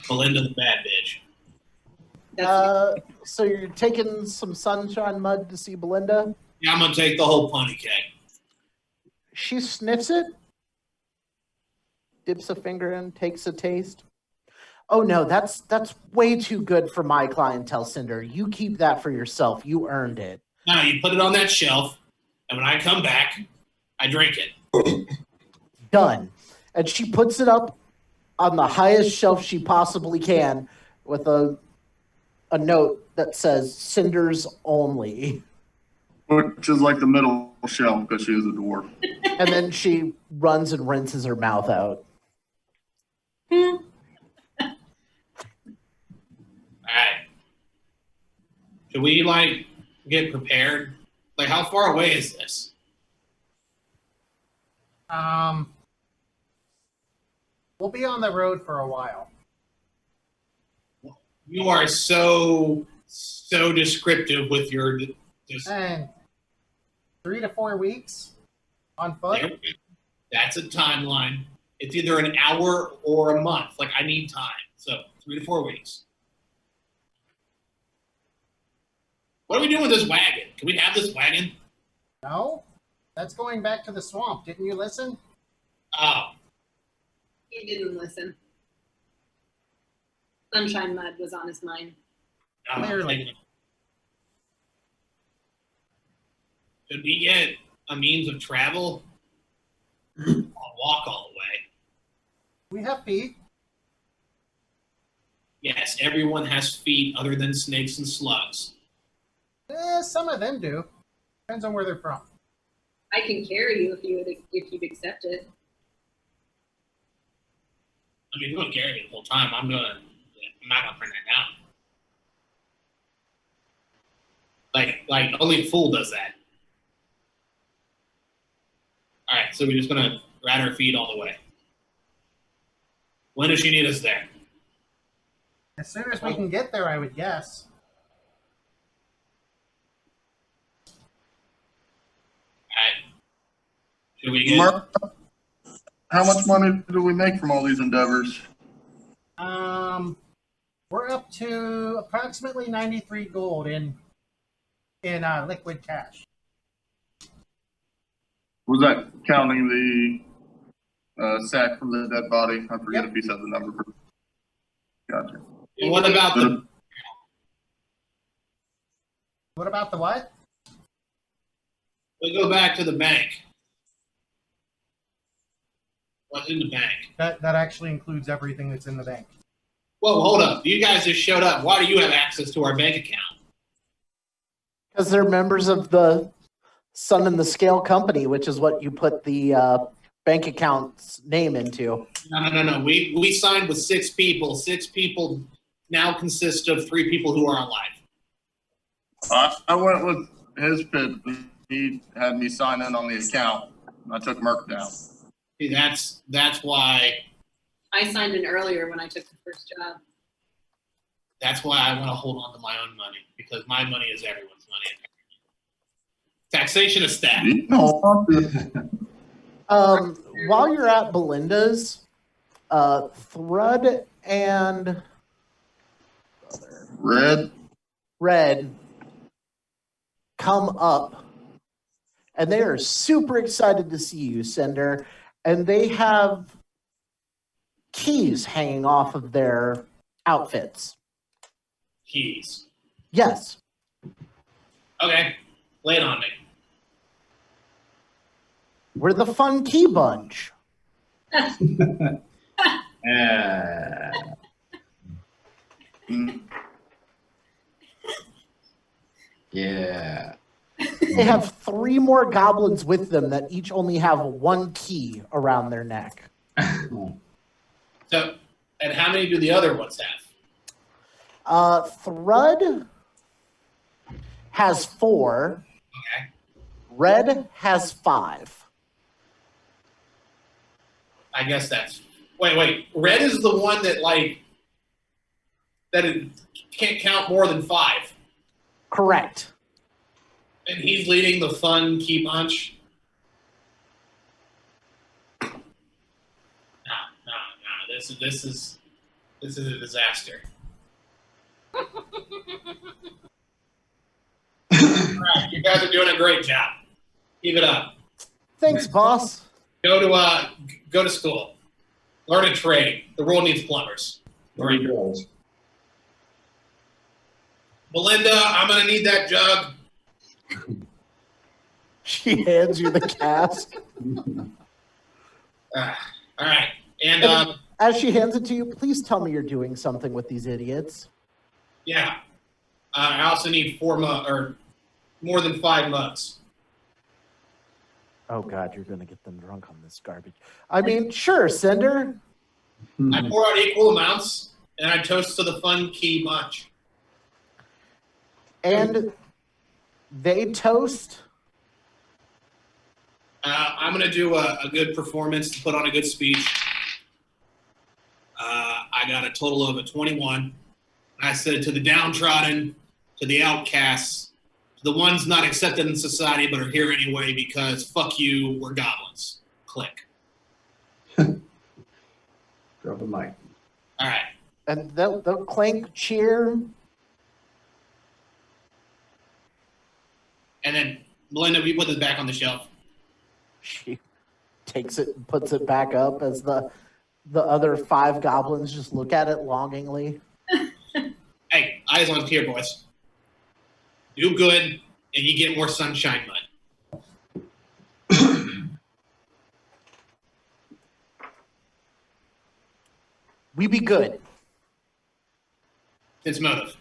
C: Belinda the bad bitch.
E: That's
B: So you're taking some sunshine mud to see Belinda?
C: Yeah, I'm gonna take the whole pony cake.
B: She sniffs it, dips a finger in, takes a taste. Oh no, that's way too good for my clientele, Cinder. You keep that for yourself. You earned it.
C: No, you put it on that shelf, and when I come back, I drink it.
B: Done. And she puts it up on the highest shelf she possibly can with a note that says Cinders only.
F: Which is like the middle shelf because she is a dwarf.
B: And then she runs and rinses her mouth out.
C: All right. Should we get prepared? Like, how far away is this?
A: We'll be on the road for a while.
C: You are so descriptive with your.
A: And 3 to 4 weeks on foot.
C: That's a timeline. It's either an hour or a month. Like, I need time. So 3 to 4 weeks. What are we doing with this wagon? Can we have this wagon?
A: No, that's going back to the swamp. Didn't you listen?
C: Oh,
E: He didn't listen. Sunshine mud was on his mind.
C: no,
A: Clearly.
C: Should we get a means of travel? I'll walk all the way.
A: We have feet.
C: Yes, everyone has feet other than snakes and slugs.
A: Some of them do. Depends on where they're from.
E: I can carry you if you'd accept it.
C: I mean, you're going to carry me the whole time. I'm not going to bring that down. Like only a fool does that. All right, so we're just going to ride our feet all the way. When does she need us there?
A: As soon as we can get there, I would guess.
C: Do we get?
F: Mark, how much money do we make from all these endeavors?
A: We're up to approximately 93 gold in liquid cash.
F: Was that counting the sack from the dead body? I forget
A: Yep.
F: if he said the number. Gotcha.
C: And what about the?
A: What about the what?
C: We go back to the bank. What's in the bank?
A: That actually includes everything that's in the bank.
C: Whoa, hold up! You guys just showed up. Why do you have access to our bank account?
B: Because they're members of the Sun and the Scale Company, which is what you put the bank account's name into.
C: No. We signed with 6 people. 6 people now consist of 3 people who are alive.
F: I went with his pit. He had me sign in on the account. I took Merk down.
C: See, that's why
E: I signed in earlier when I took the first job.
C: that's why I want to hold on to my own money, because my money is everyone's money. Taxation is stacked.
F: No.
B: While you're at Belinda's, Thrud and Red come up, and they are super excited to see you, Cinder, and they have keys hanging off of their outfits.
C: Keys.
B: Yes.
C: Okay, lay it on me.
B: We're the Fun Key Bunch.
I: Yeah.
B: They have 3 more goblins with them that each only have 1 key around their neck.
C: So, and how many do the other ones have?
B: Thrud has 4.
C: Okay.
B: Red has 5.
C: I guess that's. Wait. Red is the one that it can't count more than 5.
B: Correct.
C: And he's leading the Fun Key Bunch. No. This is a disaster. All right, you guys are doing a great job. Keep it up.
B: Thanks, boss.
C: Go to school. Learn a trade. The world needs plumbers.
I: Very good.
C: Belinda, I'm gonna need that jug.
B: She hands you the cask.
C: All right, and
B: As she hands it to you, please tell me you're doing something with these idiots.
C: yeah, I also need 4 or more than 5 mugs.
B: Oh God, you're gonna get them drunk on this garbage. I mean, sure, Cinder.
C: I pour out equal amounts, and I toast to the Fun Key Bunch.
B: And they toast.
C: I'm going to do a good performance to put on a good speech. I got a total of a 21. I said to the downtrodden, to the outcasts, to the ones not accepted in society but are here anyway because fuck you, we're goblins. Click.
I: Drop a mic.
C: All right.
B: And they'll clank, cheer.
C: And then, Melinda, we put this back on the shelf.
B: She takes it and puts it back up as the other 5 goblins just look at it longingly.
C: Hey, eyes on here, boys. Do good, and you get more sunshine mud.
B: We be good.
C: It's motive.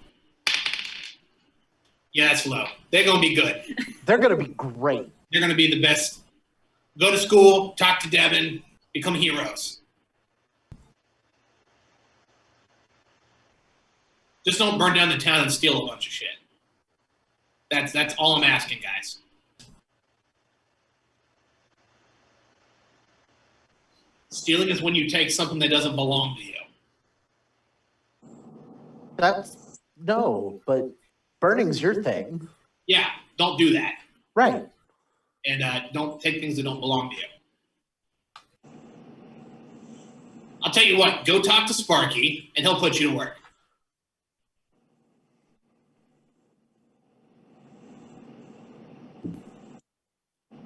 C: Yeah, that's low. They're going to be good.
B: They're gonna be great.
C: They're going to be the best. Go to school, talk to Devin, become heroes. Just don't burn down the town and steal a bunch of shit. That's all I'm asking, guys. Stealing is when you take something that doesn't belong to you.
B: That's no, but burning's your thing.
C: Yeah, don't do that.
B: Right.
C: And don't take things that don't belong to you. I'll tell you what, go talk to Sparky, and he'll put you to work.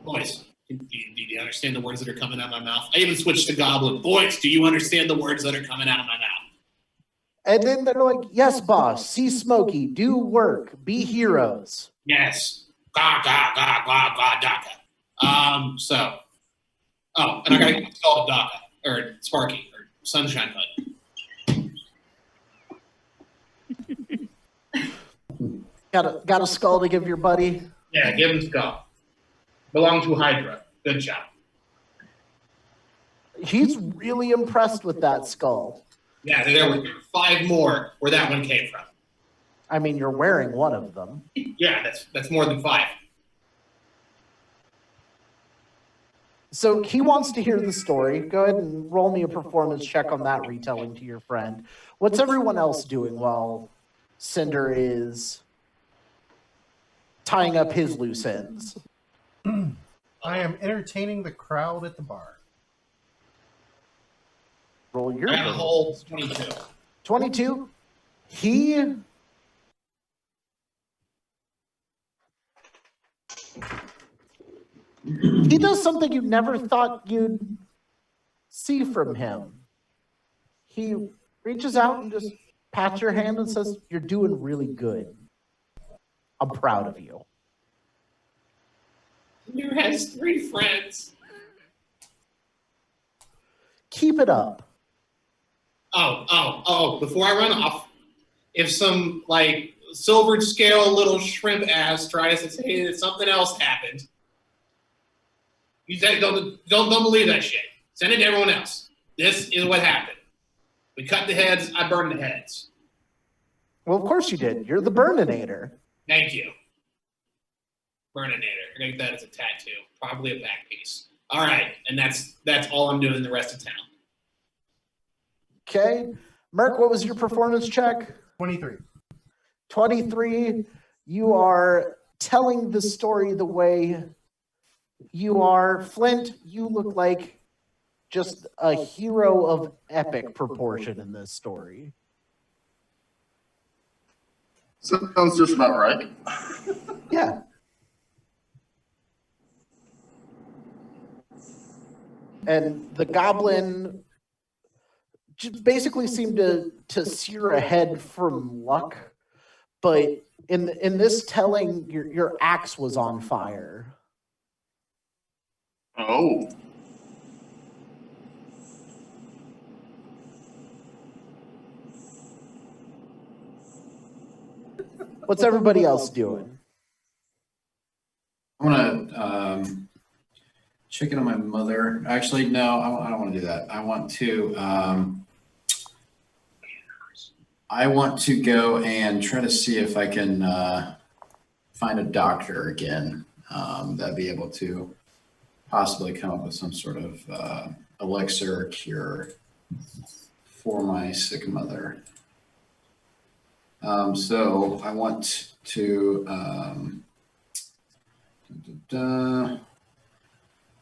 C: Boys, do you understand the words that are coming out of my mouth? I even switched to Goblin. Boys, do you understand the words that are coming out of my mouth?
B: And then they're like, yes, boss, see Smokey, do work, be heroes.
C: Yes. Ga, ga, ga, ga, ga, Daka. And I gotta get installed Daka, or Sparky, or Sunshine Hood.
B: Got a skull to give your buddy?
C: Yeah, give him skull. Belong to Hydra. Good job.
B: He's really impressed with that skull.
C: Yeah, there were 5 more where that one came from.
B: I mean, you're wearing one of them.
C: Yeah, that's more than 5.
B: So he wants to hear the story. Go ahead and roll me a performance check on that retelling to your friend. What's everyone else doing while Cinder is tying up his loose ends?
A: I am entertaining the crowd at the bar.
B: Roll your
C: I have a whole 22.
B: 22. He does something you never thought you'd see from him. He reaches out and just pats your hand and says, "You're doing really good. I'm proud of you."
C: Cinder has 3 friends.
B: Keep it up.
C: Before I run off, if some, silver scale little shrimp ass tries to say that something else happened, you say, don't believe that shit. Send it to everyone else. This is what happened. We cut the heads, I burned the heads.
B: Well, of course you did. You're the Burninator.
C: Thank you. Burninator. I think that is a tattoo. Probably a back piece. All right, and that's all I'm doing in the rest of town.
B: Okay. Merk, what was your performance check?
A: 23.
B: 23. You are telling the story the way you are. Flint, you look like just a hero of epic proportion in this story.
F: Sounds just about right.
B: Yeah. And the goblin just basically seemed to sear ahead from luck, but in this telling, your axe was on fire.
F: Oh.
B: What's everybody else doing?
I: I want to check in on my mother. Actually, no, I don't want to do that. I want to go and try to see if I can find a doctor again that'd be able to possibly come up with some sort of elixir cure for my sick mother. So I want to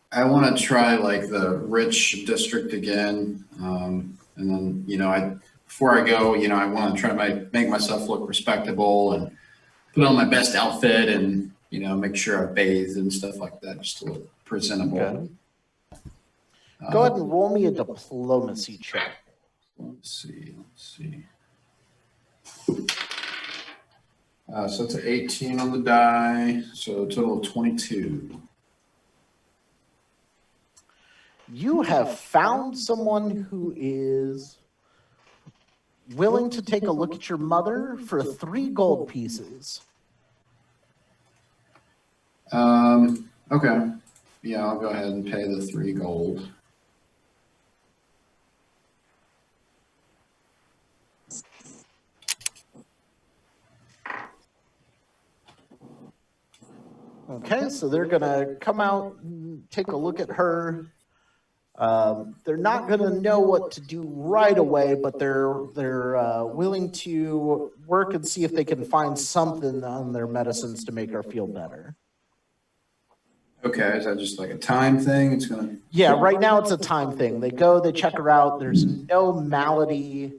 I: I want to try the rich district again, and then before I go, I want to try to make myself look respectable and put on my best outfit and make sure I bathe and stuff like that, just to look presentable.
B: Okay. Go ahead and roll me a diplomacy check.
I: Let's see. So it's an 18 on the die, so a total of 22.
B: You have found someone who is willing to take a look at your mother for 3 gold pieces.
I: Okay. Yeah, I'll go ahead and pay the 3 gold.
B: Okay, so they're gonna come out and take a look at her. They're not gonna know what to do right away, but they're willing to work and see if they can find something on their medicines to make her feel better.
I: Okay, is that just like a time thing? It's gonna.
B: Yeah, right now it's a time thing. They go, they check her out. There's no malady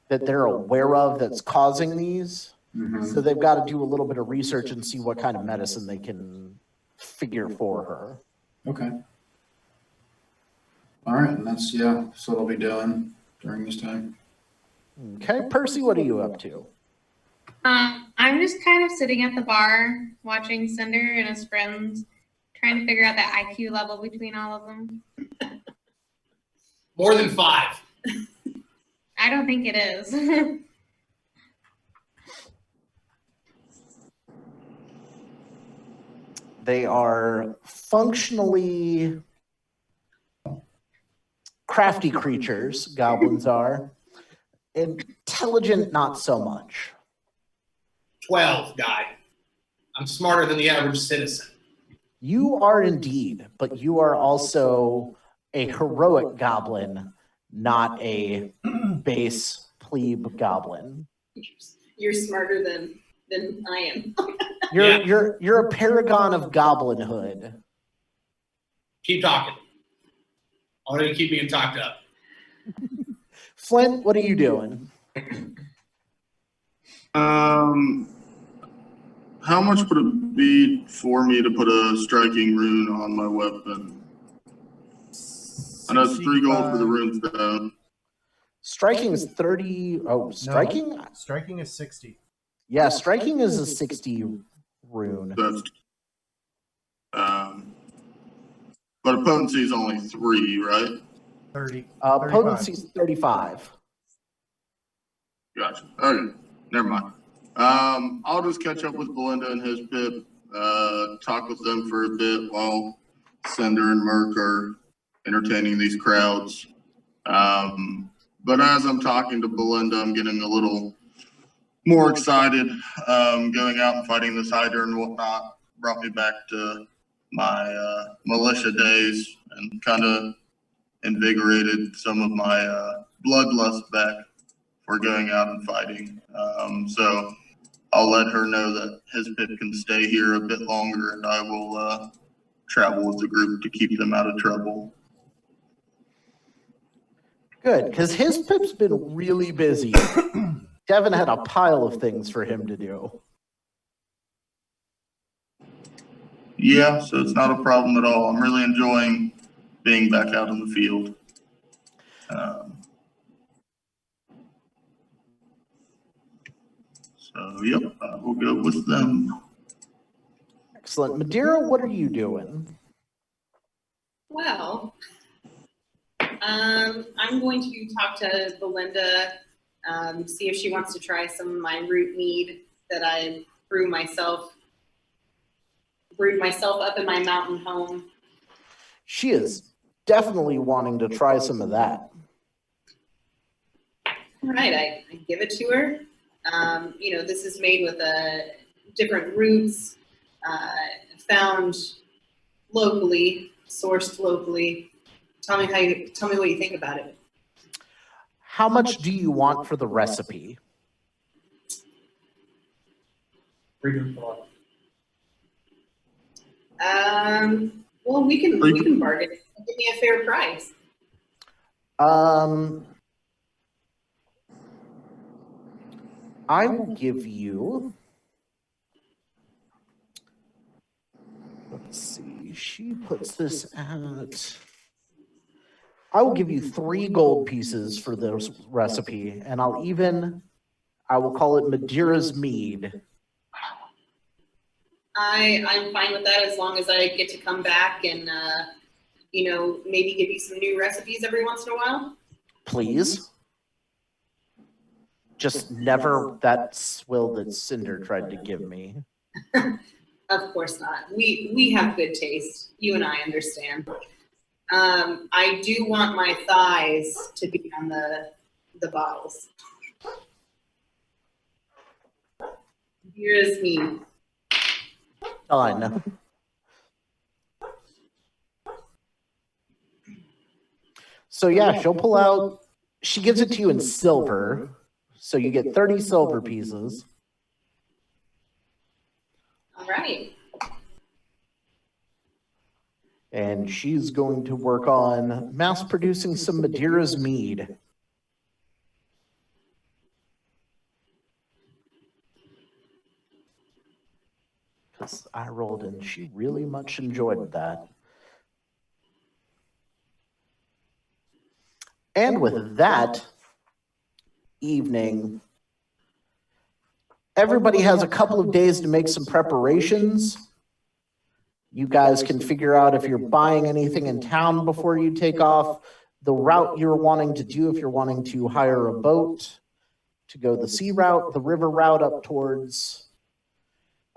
B: that they're aware of that's causing these.
I: Mhm.
B: So they've got to do a little bit of research and see what kind of medicine they can figure for her.
I: Okay. All right, and that's what I'll be doing during this time.
B: Okay, Percy, what are you up to?
D: I'm just kind of sitting at the bar watching Cinder and his friends, trying to figure out the IQ level between all of them.
C: More than 5.
D: I don't think it is.
B: They are functionally crafty creatures, goblins are. Intelligent, not so much.
C: 12, guy. I'm smarter than the average citizen.
B: You are indeed, but you are also a heroic goblin, not a base plebe goblin.
E: You're smarter than I am.
B: You're a paragon of goblinhood.
C: Keep talking. I want to keep being talked up.
B: Flint, what are you doing?
F: How much would it be for me to put a striking rune on my weapon? I know it's 3 gold for the rune stone.
B: Striking is 30. Oh, striking?
A: No, striking is 60.
B: Yeah, striking is a 60 rune.
F: That's, but a potency is only 3, right?
A: 30.
B: Potency is 35.
F: Gotcha. Okay, never mind. I'll just catch up with Belinda and his pip, talk with them for a bit while Cinder and Merk are entertaining these crowds. But as I'm talking to Belinda, I'm getting a little more excited. Going out and fighting this Hydra and whatnot brought me back to my militia days and kind of invigorated some of my bloodlust back for going out and fighting. So I'll let her know that his pip can stay here a bit longer, and I will travel with the group to keep them out of trouble.
B: Good, because his pip's been really busy. Devin had a pile of things for him to do.
F: Yeah, so it's not a problem at all. I'm really enjoying being back out in the field. So, yep, we'll go with them.
B: Excellent. Madeira, what are you doing?
E: Well, I'm going to talk to Belinda, see if she wants to try some of my root mead that I brewed myself up in my mountain home.
B: She is definitely wanting to try some of that.
E: All right, I give it to her. This is made with different roots found locally, sourced locally. Tell me what you think about it.
B: How much do you want for the recipe?
E: Well, we can bargain. Give me a fair price.
B: I will give you. Let's see. She puts this at. I will give you 3 gold pieces for this recipe, and I will call it Madeira's Mead.
E: I'm fine with that as long as I get to come back and maybe give you some new recipes every once in a while.
B: Please. Just never that swill that Cinder tried to give me.
E: Of course not. We have good taste. You and I understand. I do want my thighs to be on the bottles. Here is me.
B: Done. So yeah, she'll pull out. She gives it to you in silver, so you get 30 silver pieces.
E: All right.
B: And she's going to work on mass producing some Madeira's mead. Because I rolled and she really much enjoyed that. And with that evening, everybody has a couple of days to make some preparations. You guys can figure out if you're buying anything in town before you take off, the route you're wanting to do, if you're wanting to hire a boat to go the sea route, the river route up towards.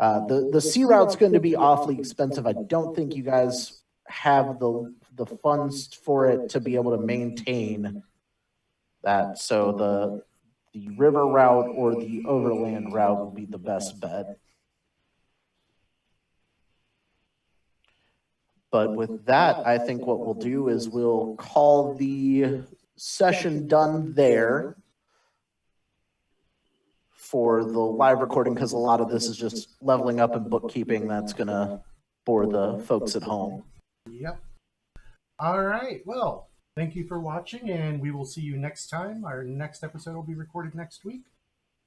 B: The sea route's going to be awfully expensive. I don't think you guys have the funds for it to be able to maintain that. So the river route or the overland route will be the best bet. But with that, I think what we'll do is we'll call the session done there for the live recording, because a lot of this is just leveling up and bookkeeping. That's going to bore the folks at home.
A: Yep. All right. Well, thank you for watching, and we will see you next time. Our next episode will be recorded next week.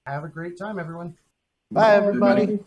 A: Have a great time, everyone.
B: Bye, everybody.